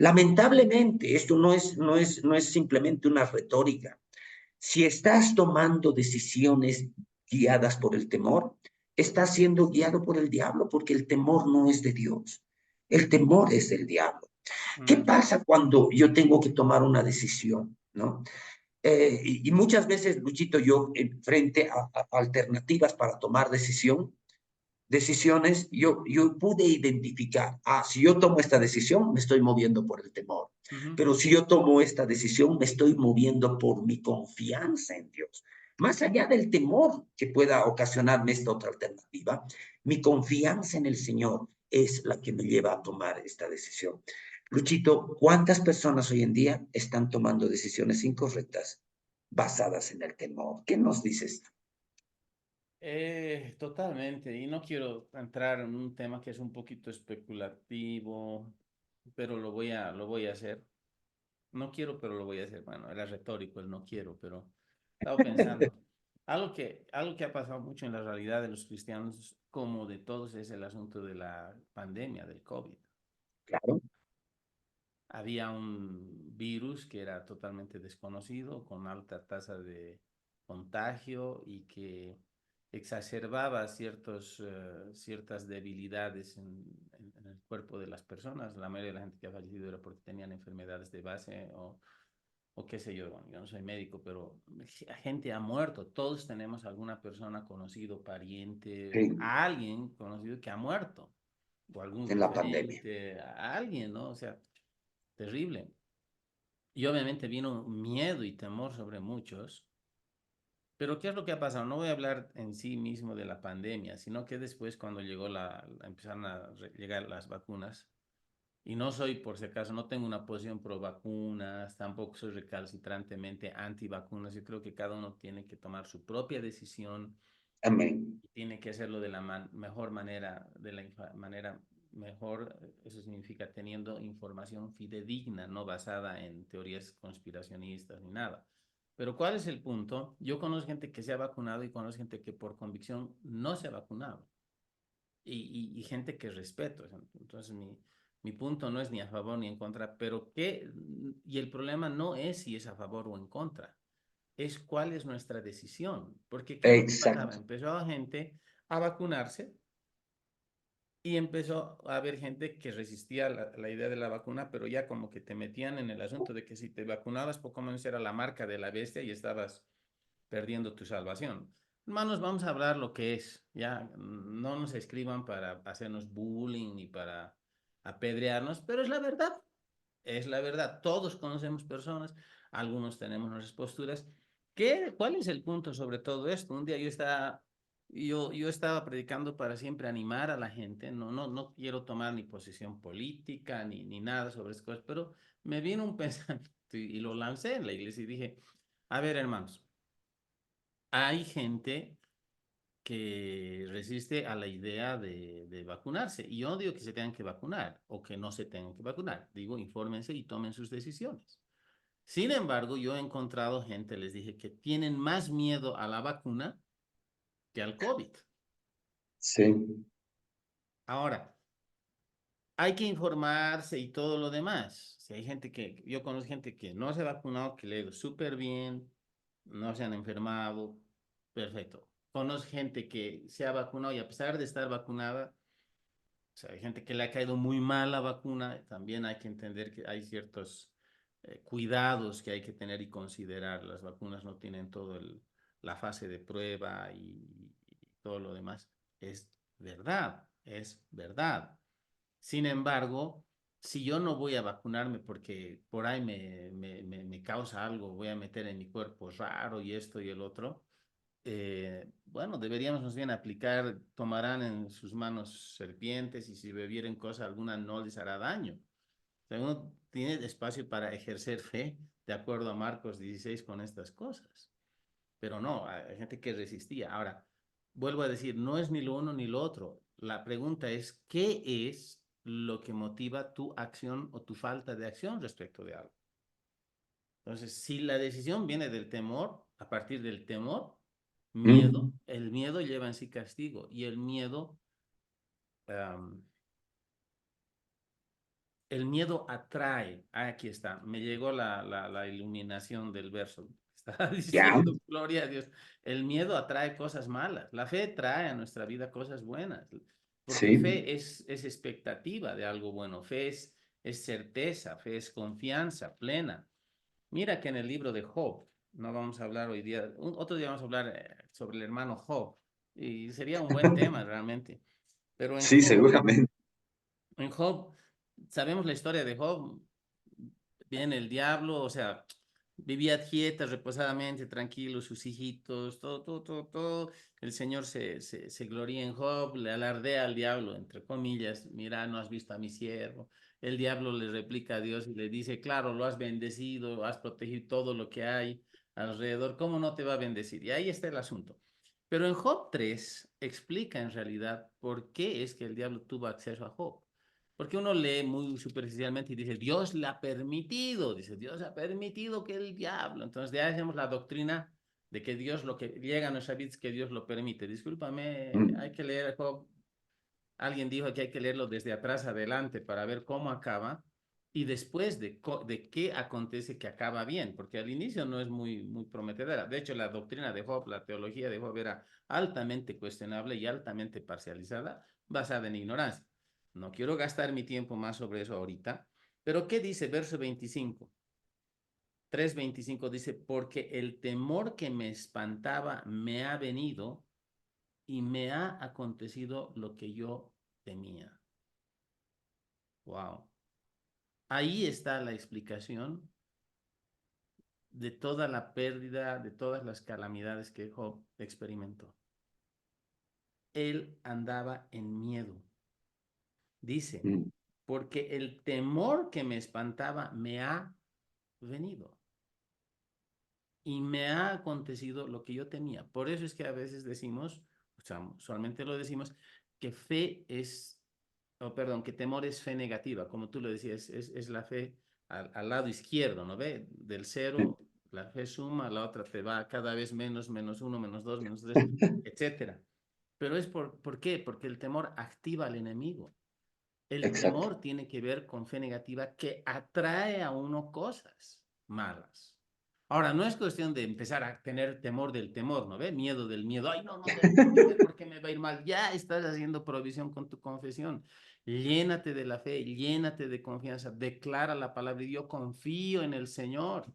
Lamentablemente, esto no es simplemente una retórica. Si estás tomando decisiones guiadas por el temor, estás siendo guiado por el diablo, porque el temor no es de Dios. El temor es del diablo. ¿Qué Mm, pasa cuando yo tengo que tomar una decisión, no? Y muchas veces, Luchito, yo frente a alternativas para tomar decisiones, yo pude identificar, si yo tomo esta decisión, me estoy moviendo por el temor. ujú. Pero si yo tomo esta decisión, me estoy moviendo por mi confianza en Dios. Más allá del temor que pueda ocasionarme esta otra alternativa, mi confianza en el Señor es la que me lleva a tomar esta decisión. Luchito, ¿cuántas personas hoy en día están tomando decisiones incorrectas basadas en el temor? ¿Qué nos dices? Totalmente, y no quiero entrar en un tema que es un poquito especulativo, pero lo voy a hacer. No quiero, pero lo voy a hacer. Bueno, era retórico el no quiero, pero estaba pensando. Algo que ha pasado mucho en la realidad de los cristianos, como de todos, es el asunto de la pandemia, del COVID. Claro, Había un virus que era totalmente desconocido, con alta tasa de contagio y que exacerbaba ciertas debilidades en el cuerpo de las personas. La mayoría de la gente que ha fallecido era porque tenían enfermedades de base o qué sé yo. Bueno, yo no soy médico, pero gente ha muerto. Todos tenemos alguna persona conocido, pariente, sí, a alguien conocido que ha muerto, o algún en la pandemia. referente, a alguien, ¿no? O sea, terrible. Y obviamente vino miedo y temor sobre muchos. Pero ¿qué es lo que ha pasado? No voy a hablar en sí mismo de la pandemia, sino que después cuando llegó empezaron a llegar las vacunas, y no soy, por si acaso, no tengo una posición pro vacunas, tampoco soy recalcitrantemente anti vacunas. Yo creo que cada uno tiene que tomar su propia decisión Amén. y tiene que hacerlo de la mejor manera, manera mejor. Eso significa teniendo información fidedigna, no basada en teorías conspiracionistas ni nada. Pero ¿cuál es el punto? Yo conozco gente que se ha vacunado y conozco gente que por convicción no se ha vacunado y gente que respeto. Entonces, mi punto no es ni a favor ni en contra, pero y el problema no es si es a favor o en contra, es cuál es nuestra decisión. Porque ¿qué es lo que pasaba? Exacto. Empezó a gente a vacunarse y empezó a haber gente que resistía la idea de la vacuna, pero ya como que te metían en el asunto de que si te vacunabas, poco menos era la marca de la bestia y estabas perdiendo tu salvación. Hermanos, vamos a hablar lo que es, ya no nos escriban para hacernos bullying ni para apedrearnos, pero es la verdad. Todos conocemos personas, algunos tenemos nuestras posturas. ¿Cuál es el punto sobre todo esto? Un día yo estaba predicando para siempre animar a la gente, no quiero tomar ni posición política ni nada sobre esas cosas, pero me vino un pensamiento y lo lancé en la iglesia y dije, a ver, hermanos, hay gente que resiste a la idea de vacunarse. Y yo no digo que se tengan que vacunar o que no se tengan que vacunar. Digo, infórmense y tomen sus decisiones. Sin embargo, yo he encontrado gente, les dije, que tienen más miedo a la vacuna que al COVID. Sí. Ahora, hay que informarse y todo lo demás. Si hay yo conozco gente que no se ha vacunado, que le ha ido súper bien, no se han enfermado, perfecto. Conozco gente que se ha vacunado y a pesar de estar vacunada, o sea, hay gente que le ha caído muy mal la vacuna. También hay que entender que hay ciertos cuidados que hay que tener y considerar. Las vacunas no tienen la fase de prueba y todo lo demás. Es verdad, es verdad. Sin embargo, si yo no voy a vacunarme porque por ahí me causa algo, voy a meter en mi cuerpo raro y esto y el otro, bueno, deberíamos más bien aplicar, tomarán en sus manos serpientes y si bebieren cosa alguna no les hará daño. O sea, uno tiene espacio para ejercer fe, de acuerdo a Marcos 16 con estas cosas. Pero no, hay gente que resistía. Ahora, vuelvo a decir, no es ni lo uno ni lo otro. La pregunta es, ¿qué es lo que motiva tu acción o tu falta de acción respecto de algo? Entonces, si la decisión viene del temor, a partir del temor, Mm, el miedo lleva en sí castigo y el miedo um, El miedo atrae. Ah, aquí está. Me llegó la iluminación del verso. Estaba Ya, diciendo, gloria a Dios. El miedo atrae cosas malas. La fe trae a nuestra vida cosas buenas. Porque sí, fe es expectativa de algo bueno. Fe es certeza. Fe es confianza plena. Mira que en el libro de Job, no vamos a hablar hoy día, otro día vamos a hablar sobre el hermano Job. Y sería un buen tema realmente. Pero sí, seguramente. En Job, sabemos la historia de Job. Viene el diablo, o sea, vivía quieta, reposadamente, tranquilo, sus hijitos, todo, todo, todo, todo. El Señor se gloría en Job, le alardea al diablo, entre comillas, mira, no has visto a mi siervo. El diablo le replica a Dios y le dice, claro, lo has bendecido, has protegido todo lo que hay alrededor, ¿cómo no te va a bendecir? Y ahí está el asunto. Pero en Job 3 explica en realidad por qué es que el diablo tuvo acceso a Job. Porque uno lee muy superficialmente y dice, Dios le ha permitido, dice, Dios ha permitido que el diablo. Entonces, ya hacemos la doctrina de que Dios lo que llega a nuestra vida es que Dios lo permite. Discúlpame, Mm, hay que leer Job. Alguien dijo que hay que leerlo desde atrás adelante para ver cómo acaba y después de qué acontece que acaba bien, porque al inicio no es muy prometedora. De hecho, la doctrina de Job, la teología de Job era altamente cuestionable y altamente parcializada, basada en ignorancia. No quiero gastar mi tiempo más sobre eso ahorita, pero ¿qué dice verso 25? 3:25 dice, porque el temor que me espantaba me ha venido y me ha acontecido lo que yo temía. Wow. Ahí está la explicación de toda la pérdida, de todas las calamidades que Job experimentó. Él andaba en miedo. Dice, mm, porque el temor que me espantaba me ha venido y me ha acontecido lo que yo temía. Por eso es que a veces decimos, o sea, usualmente lo decimos, que fe es, oh, perdón, que temor es fe negativa, como tú lo decías, es la fe al lado izquierdo, ¿no ve? Del sí, cero, la fe suma, la otra te va cada vez menos, menos uno, menos dos, menos tres, etcétera. Pero es ¿por qué? Porque el temor activa al enemigo. El exacto. temor tiene que ver con fe negativa que atrae a uno cosas malas. Ahora, no es cuestión de empezar a tener temor del temor, ¿no ve? Miedo del miedo. Ay, no, no debo comer porque me va a ir mal. Ya estás haciendo provisión con tu confesión. Llénate de la fe, llénate de confianza. Declara la palabra y yo confío en el Señor.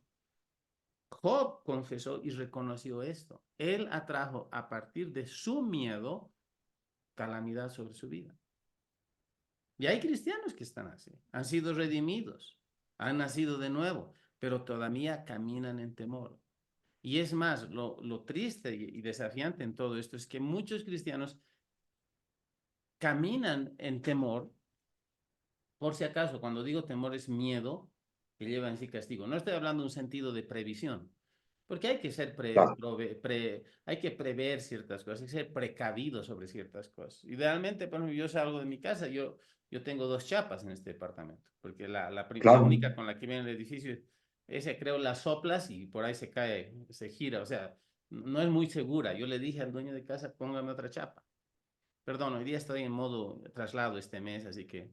Job confesó y reconoció esto. Él atrajo a partir de su miedo calamidad sobre su vida. Y hay cristianos que están así, han sido redimidos, han nacido de nuevo, pero todavía caminan en temor. Y es más, lo triste y desafiante en todo esto es que muchos cristianos caminan en temor, por si acaso, cuando digo temor es miedo que lleva en sí castigo. No estoy hablando de un sentido de previsión, porque hay que ser Claro, hay que prever ciertas cosas, hay que ser precavido sobre ciertas cosas. Idealmente, por ejemplo, yo salgo de mi casa, yo tengo dos chapas en este departamento, porque la claro, única con la que viene el edificio, ese creo las soplas y por ahí se cae, se gira, o sea, no es muy segura. Yo le dije al dueño de casa, póngame otra chapa. Perdón, hoy día estoy en modo traslado este mes, así que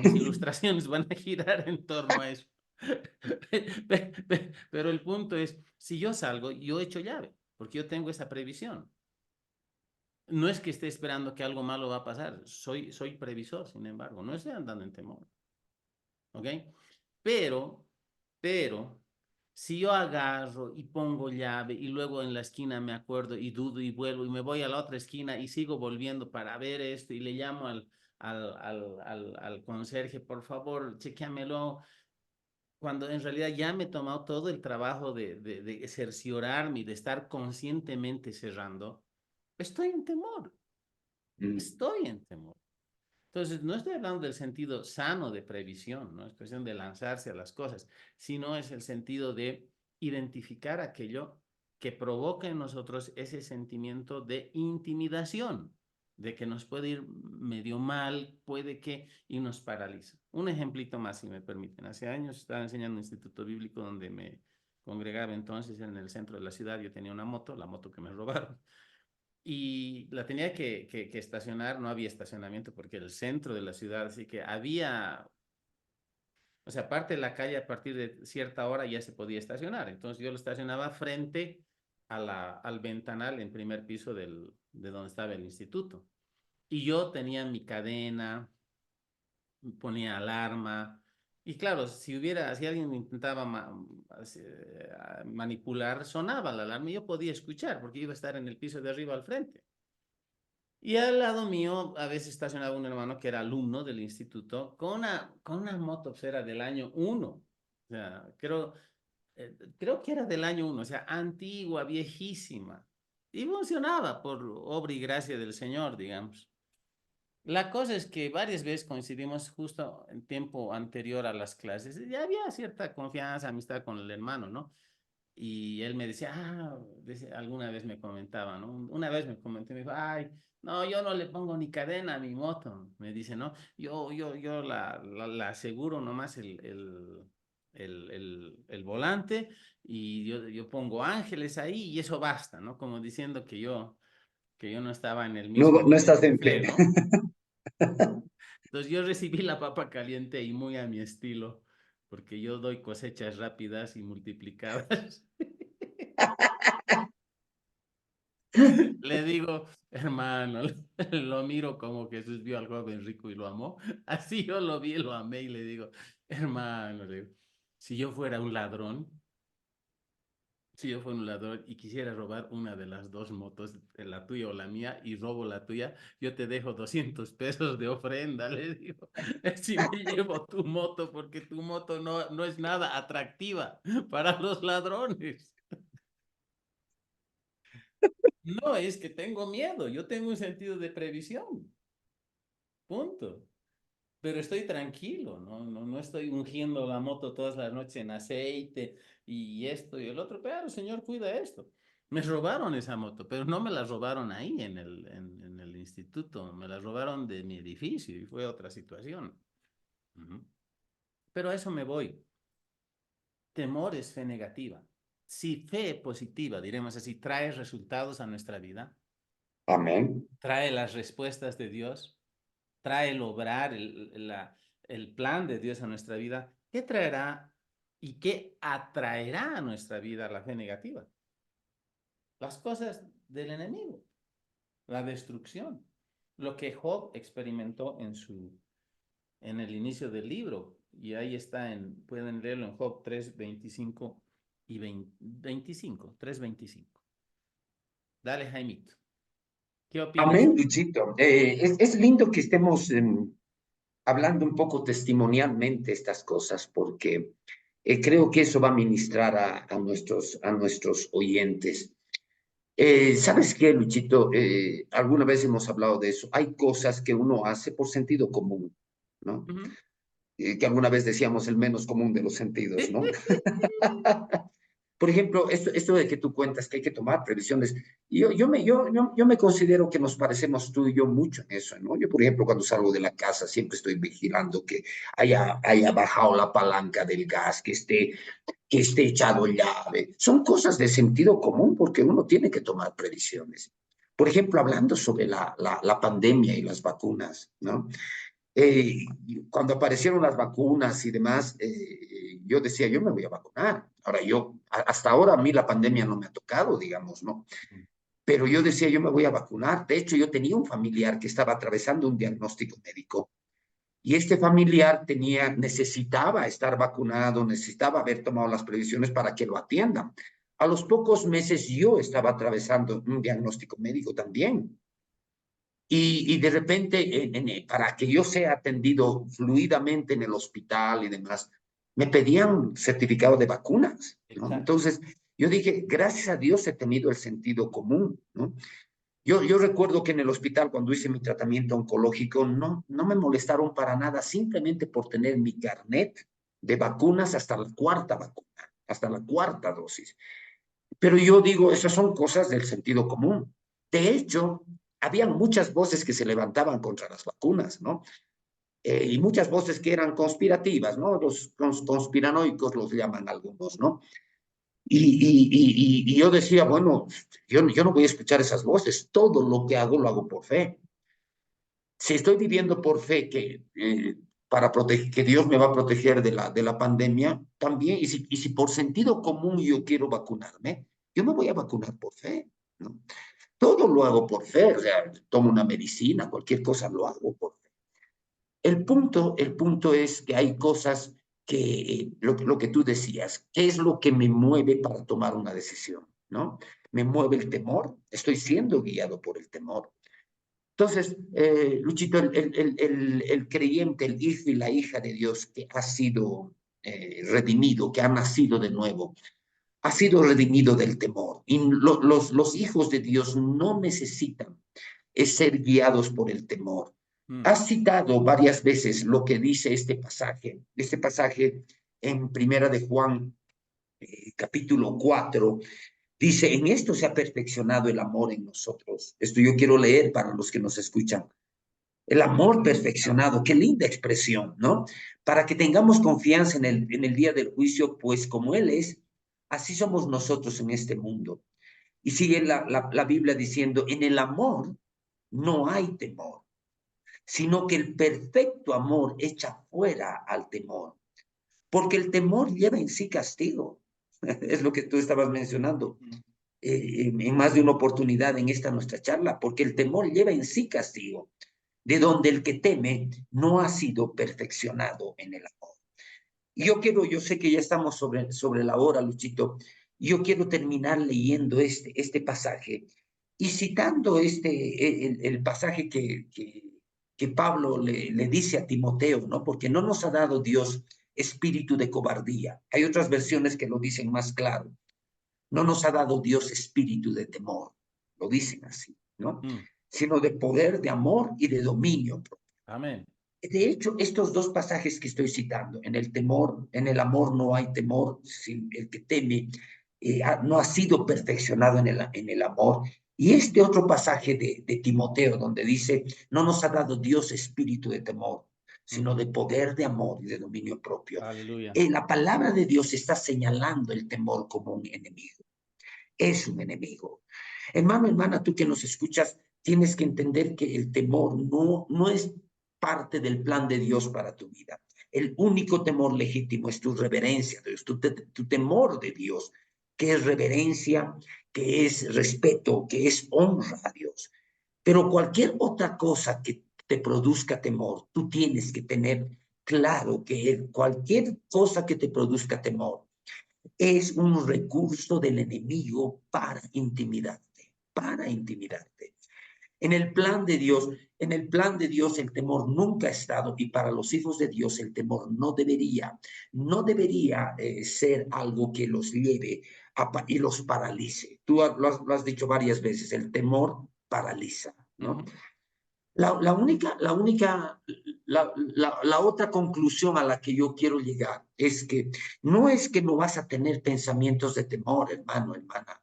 mis ilustraciones van a girar en torno a eso. Pero el punto es, si yo salgo, yo echo llave, porque yo tengo esa previsión. No es que esté esperando que algo malo va a pasar, soy previsor, sin embargo, no estoy andando en temor, ¿ok? Pero, pero, si yo agarro y pongo llave y luego en la esquina me acuerdo y dudo y vuelvo y me voy a la otra esquina y sigo volviendo para ver esto y le llamo al conserje, por favor, chequeamelo, cuando en realidad ya me he tomado todo el trabajo de cerciorarme y de estar conscientemente cerrando, estoy en temor, mm, estoy en temor. Entonces, no estoy hablando del sentido sano de previsión, no es cuestión de lanzarse a las cosas, sino es el sentido de identificar aquello que provoca en nosotros ese sentimiento de intimidación, de que nos puede ir medio mal, puede que, y nos paraliza. Un ejemplito más, si me permiten. Hace años estaba enseñando un instituto bíblico donde me congregaba entonces en el centro de la ciudad. Yo tenía una moto, la moto que me robaron y la tenía que estacionar, no había estacionamiento porque el centro de la ciudad, así que había O sea, parte de la calle a partir de cierta hora ya se podía estacionar. Entonces yo lo estacionaba frente a al ventanal en primer piso de donde estaba el instituto. Y yo tenía mi cadena, ponía alarma. Y claro, si alguien me intentaba manipular, sonaba la alarma y yo podía escuchar porque iba a estar en el piso de arriba al frente. Y al lado mío a veces estacionaba un hermano que era alumno del instituto con una moto, pues era del año uno. O sea, creo que era del año uno, o sea, antigua, viejísima. Y funcionaba por obra y gracia del Señor, digamos. La cosa es que varias veces coincidimos justo en tiempo anterior a las clases y había cierta confianza, amistad con el hermano, ¿no? Y él me decía, alguna vez me comentaba, ¿no? Una vez me comentó, me dijo, ay, no, yo no le pongo ni cadena a mi moto, me dice, ¿no? Yo la aseguro nomás el volante y yo pongo ángeles ahí y eso basta, ¿no? Como diciendo que yo no estaba en el No, mismo no nivel estás de en fe, fe. ¿no? Entonces yo recibí la papa caliente y muy a mi estilo, porque yo doy cosechas rápidas y multiplicadas. Le digo, hermano, lo miro como Jesús vio al joven rico y lo amó. Así yo lo vi y lo amé y le digo, hermano, le digo, si yo fuera un ladrón, si yo fuera un ladrón y quisiera robar una de las dos motos, la tuya o la mía, y robo la tuya, yo te dejo 200 pesos de ofrenda, le digo, si me llevo tu moto, porque tu moto no es nada atractiva para los ladrones. No, es que tengo miedo, yo tengo un sentido de previsión, punto. Pero estoy tranquilo, no estoy ungiendo la moto todas las noches en aceite y esto y el otro. Pero, señor, cuida esto. Me robaron esa moto, pero no me la robaron ahí en el instituto, me la robaron de mi edificio y fue otra situación. Ujú. Pero a eso me voy. Temor es fe negativa. Si fe positiva, diremos así, trae resultados a nuestra vida, Amén. trae las respuestas de Dios, trae el obrar, el plan de Dios a nuestra vida, ¿qué traerá y qué atraerá a nuestra vida la fe negativa? Las cosas del enemigo, la destrucción, lo que Job experimentó en el inicio del libro. Y ahí está, pueden leerlo en Job 3:25 y 25, 3:25. Dale, Jaimito. ¿Qué opinas? Amén, Luchito. Es lindo que estemos hablando un poco testimonialmente estas cosas, porque creo que eso va a ministrar a nuestros oyentes. ¿Sabes qué, Luchito? Alguna vez hemos hablado de eso. Hay cosas que uno hace por sentido común, ¿no? Ujú. Que alguna vez decíamos el menos común de los sentidos, ¿no? Por ejemplo, esto de que tú cuentas que hay que tomar previsiones, yo me considero que nos parecemos tú y yo mucho en eso, ¿no? Yo, por ejemplo, cuando salgo de la casa siempre estoy vigilando que haya bajado la palanca del gas, que esté echado llave. Son cosas de sentido común porque uno tiene que tomar previsiones. Por ejemplo, hablando sobre la pandemia y las vacunas, ¿no? Eh, Cuando aparecieron las vacunas y demás, yo decía, yo me voy a vacunar. Ahora, hasta ahora a mí la pandemia no me ha tocado, digamos, ¿no? Pero yo decía, yo me voy a vacunar. De hecho, yo tenía un familiar que estaba atravesando un diagnóstico médico y este familiar necesitaba estar vacunado, necesitaba haber tomado las previsiones para que lo atiendan. A los pocos meses yo estaba atravesando un diagnóstico médico también. Y de repente, para que yo sea atendido fluidamente en el hospital y demás, me pedían certificado de vacunas, ¿no? Exacto. Entonces, yo dije, gracias a Dios he tenido el sentido común, ¿no? Yo recuerdo que en el hospital, cuando hice mi tratamiento oncológico, no me molestaron para nada, simplemente por tener mi carnet de vacunas hasta la cuarta vacuna, hasta la cuarta dosis. Pero yo digo, esas son cosas del sentido común. De hecho, había muchas voces que se levantaban contra las vacunas, ¿no? Y muchas voces que eran conspirativas, ¿no? Los conspiranoicos los llaman algunos, ¿no? Y yo decía, bueno, yo no voy a escuchar esas voces, todo lo que hago lo hago por fe. Si estoy viviendo por fe, que para proteger, que Dios me va a proteger de la pandemia, también, y si por sentido común yo quiero vacunarme, yo me voy a vacunar por fe, ¿no? Todo lo hago por fe, o sea, tomo una medicina, cualquier cosa lo hago por fe. El punto es que hay cosas que, lo que tú decías, ¿qué es lo que me mueve para tomar una decisión? ¿No? ¿Me mueve el temor? Estoy siendo guiado por el temor. Entonces, Luchito, el creyente, el hijo y la hija de Dios que ha sido redimido, que ha nacido de nuevo, ha sido redimido del temor. Y los hijos de Dios no necesitan ser guiados por el temor. Has citado varias veces lo que dice este pasaje en Primera de Juan, capítulo 4, dice, en esto se ha perfeccionado el amor en nosotros. Esto yo quiero leer para los que nos escuchan. El amor perfeccionado, qué linda expresión, ¿no? Para que tengamos confianza en el día del juicio, pues como Él es, así somos nosotros en este mundo. Y sigue la Biblia diciendo, en el amor no hay temor, sino que el perfecto amor echa fuera al temor, porque el temor lleva en sí castigo. Es lo que tú estabas mencionando en más de una oportunidad en esta nuestra charla, porque el temor lleva en sí castigo, de donde el que teme no ha sido perfeccionado en el amor. Y yo sé que ya estamos sobre la hora, Luchito. Yo quiero terminar leyendo este pasaje y citando el pasaje que Pablo le dice a Timoteo, ¿no? Porque no nos ha dado Dios espíritu de cobardía. Hay otras versiones que lo dicen más claro. No nos ha dado Dios espíritu de temor, lo dicen así, ¿no? Sino de poder, de amor y de dominio. Amén. De hecho, estos dos pasajes que estoy citando, en el amor no hay temor, el que teme no ha sido perfeccionado en el amor. Y este otro pasaje de Timoteo, donde dice, no nos ha dado Dios espíritu de temor, sino de poder, de amor y de dominio propio. Aleluya. La palabra de Dios está señalando el temor como un enemigo. Es un enemigo. Hermano, hermana, tú que nos escuchas, tienes que entender que el temor no es parte del plan de Dios para tu vida. El único temor legítimo es tu reverencia, tu temor de Dios, que es reverencia, que es respeto, que es honra a Dios. Pero cualquier otra cosa que te produzca temor, tú tienes que tener claro que cualquier cosa que te produzca temor es un recurso del enemigo para intimidarte, para intimidarte. En el plan de Dios, en el plan de Dios el temor nunca ha estado y para los hijos de Dios el temor no debería ser algo que los lleve y los paralice. Tú lo has dicho varias veces, el temor paraliza, ¿no? La otra conclusión a la que yo quiero llegar es que no es que no vas a tener pensamientos de temor, hermano, hermana.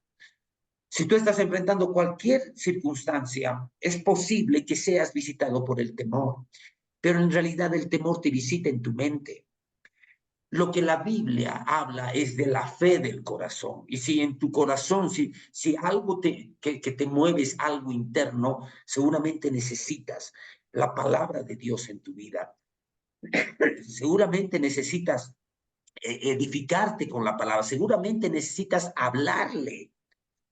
Si tú estás enfrentando cualquier circunstancia, es posible que seas visitado por el temor, pero en realidad el temor te visita en tu mente. Lo que la Biblia habla es de la fe del corazón. Y si en tu corazón, si algo que te mueve es algo interno, seguramente necesitas la palabra de Dios en tu vida. Seguramente necesitas edificarte con la palabra. Seguramente necesitas hablarle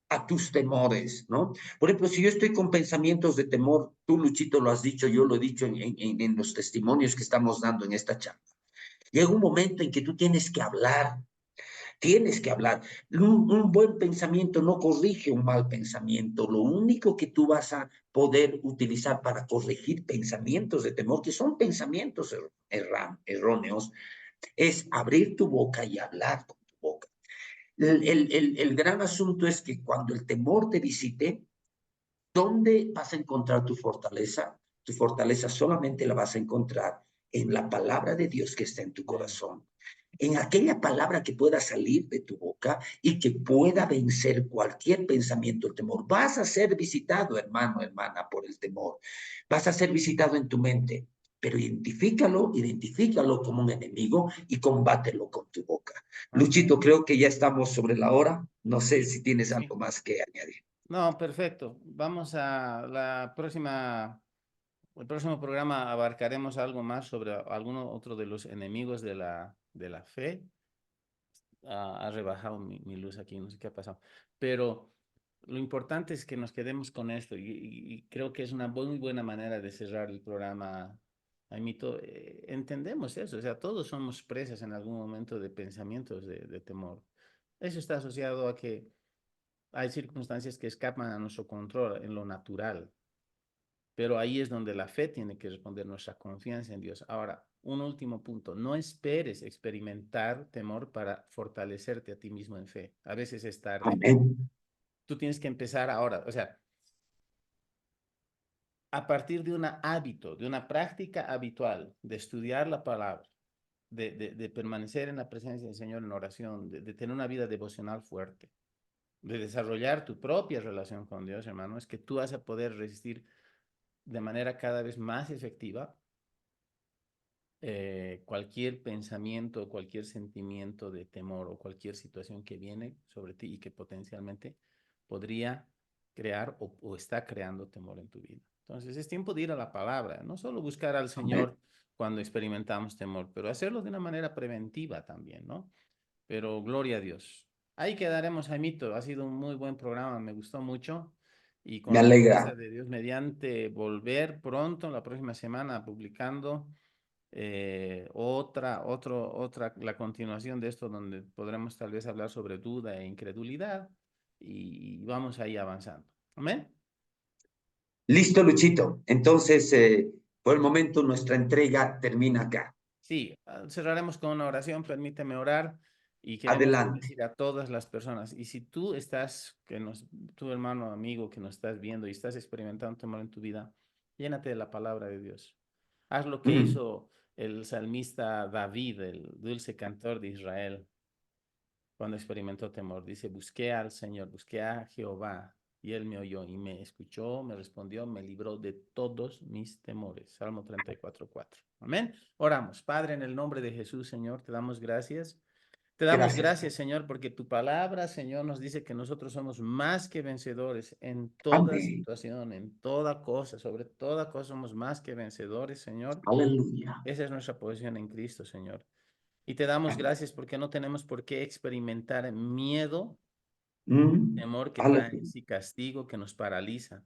a tus temores, ¿no? Por ejemplo, si yo estoy con pensamientos de temor, tú, Luchito, lo has dicho, yo lo he dicho en los testimonios que estamos dando en esta charla. Llega un momento en que tú tienes que hablar. Tienes que hablar. Un buen pensamiento no corrige un mal pensamiento. Lo único que tú vas a poder utilizar para corregir pensamientos de temor, que son pensamientos erróneos, es abrir tu boca y hablar con tu boca. El gran asunto es que cuando el temor te visite, ¿dónde vas a encontrar tu fortaleza? Tu fortaleza solamente la vas a encontrar en la palabra de Dios que está en tu corazón, en aquella palabra que pueda salir de tu boca y que pueda vencer cualquier pensamiento del temor. Vas a ser visitado, hermano, hermana, por el temor. Vas a ser visitado en tu mente, pero identifícalo como un enemigo y combátelo con tu boca. Luchito, creo que ya estamos sobre la hora. No sé si tienes Sí. algo más que añadir. No, perfecto. Vamos a la próxima el próximo programa abarcaremos algo más sobre alguno otro de los enemigos de la fe. Ha rebajado mi luz aquí, no sé qué ha pasado. Pero lo importante es que nos quedemos con esto y creo que es una muy buena manera de cerrar el programa. Aimito, entendemos eso, o sea, todos somos presas en algún momento de pensamientos de temor. Eso está asociado a que hay circunstancias que escapan a nuestro control en lo natural, pero ahí es donde la fe tiene que responder nuestra confianza en Dios. Ahora, un último punto, no esperes experimentar temor para fortalecerte a ti mismo en fe. A veces es tarde. Amén. Tú tienes que empezar ahora, o sea, a partir de un hábito, de una práctica habitual de estudiar la palabra, de permanecer en la presencia del Señor en oración, de tener una vida devocional fuerte, de desarrollar tu propia relación con Dios, hermano, es que tú vas a poder resistir de manera cada vez más efectiva cualquier pensamiento, cualquier sentimiento de temor o cualquier situación que viene sobre ti y que potencialmente podría crear o está creando temor en tu vida. Entonces es tiempo de ir a la palabra, no solo buscar al Amén. Señor cuando experimentamos temor, pero hacerlo de una manera preventiva también, ¿no? Pero gloria a Dios. Ahí quedaremos, Jaimito. Ha sido un muy buen programa, me gustó mucho. Y Me con la promesa alegra. de Dios, mediante volver pronto, la próxima semana, publicando la continuación de esto, donde podremos tal vez hablar sobre duda e incredulidad. Y vamos ahí avanzando. Amén. Listo, Luchito. Entonces, por el momento, nuestra entrega termina acá. Sí, cerraremos con una oración, permíteme orar y queremos Adelante. bendecir a todas las personas. Y si tú estás, tu hermano, amigo, que nos estás viendo y estás experimentando temor en tu vida, llénate de la palabra de Dios. Haz lo que Mm. hizo el salmista David, el dulce cantor de Israel, cuando experimentó temor. Dice, busqué al Señor, busqué a Jehová, y él me oyó y me escuchó, me respondió, me libró de todos mis temores. Salmo 34:4. Amén. Oramos. Padre, en el nombre de Jesús, Señor, te damos gracias. Te damos Gracias. gracias, Señor, porque tu palabra, Señor, nos dice que nosotros somos más que vencedores en toda Amén. situación, en toda cosa, sobre toda cosa somos más que vencedores, Señor. Aleluya. Esa es nuestra posición en Cristo, Señor. Y te damos gracias porque no tenemos por qué experimentar miedo, Mm. temor que trae en Aleluya. sí castigo, que nos paraliza.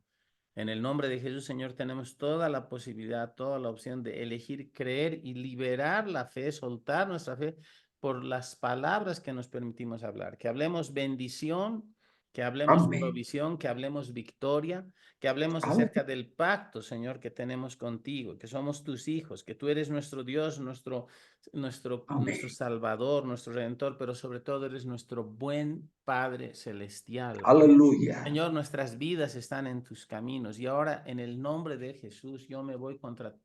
En el nombre de Jesús, Señor, tenemos toda la posibilidad, toda la opción de elegir creer y liberar la fe, soltar nuestra fe por las palabras que nos permitimos hablar. Que hablemos bendición, que hablemos Amén. provisión, que hablemos victoria, que hablemos acerca Ale- del pacto, Señor, que tenemos contigo, que somos tus hijos, que tú eres nuestro Dios, nuestro Amén. Salvador, nuestro Redentor, pero sobre todo eres nuestro buen Padre celestial. Aleluya. Señor, nuestras vidas están en tus caminos y ahora en el nombre de Jesús yo me voy contra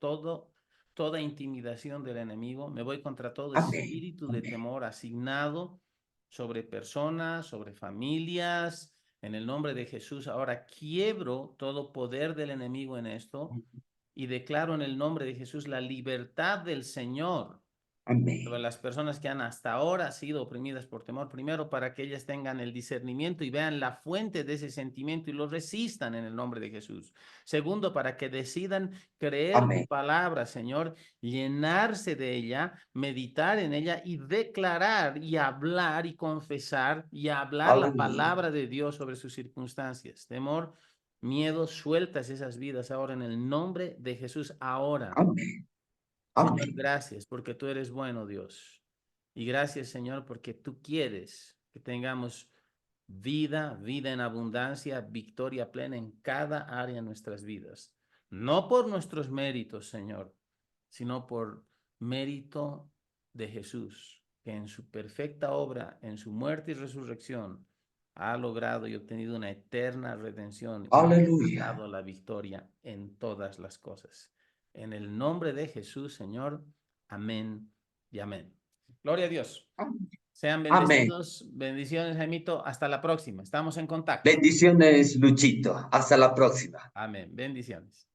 toda intimidación del enemigo, me voy contra todo Amén. espíritu de Amén. temor asignado sobre personas, sobre familias. En el nombre de Jesús ahora quiebro todo poder del enemigo en esto y declaro en el nombre de Jesús la libertad del Señor sobre Amén. las personas que han hasta ahora sido oprimidas por temor, primero para que ellas tengan el discernimiento y vean la fuente de ese sentimiento y lo resistan en el nombre de Jesús. Segundo, para que decidan creer tu Amén. palabra, Señor, llenarse de ella, meditar en ella y declarar y hablar y confesar y hablar la Aleluya. palabra de Dios sobre sus circunstancias. Temor, miedo, sueltas esas vidas ahora en el nombre de Jesús, ahora. Amén. Señor, Amén. gracias porque tú eres bueno, Dios. Y gracias, Señor, porque tú quieres que tengamos vida, vida en abundancia, victoria plena en cada área de nuestras vidas. No por nuestros méritos, Señor, sino por mérito de Jesús, que en su perfecta obra, en su muerte y resurrección, ha logrado y obtenido una eterna redención y nos ha Aleluya. dado la victoria en todas las cosas. En el nombre de Jesús, Señor, amén y amén. Gloria a Dios. Sean Amén. bendecidos. Bendiciones, Jaimito. Hasta la próxima. Estamos en contacto. Bendiciones, Luchito. Hasta la próxima. Amén. Bendiciones.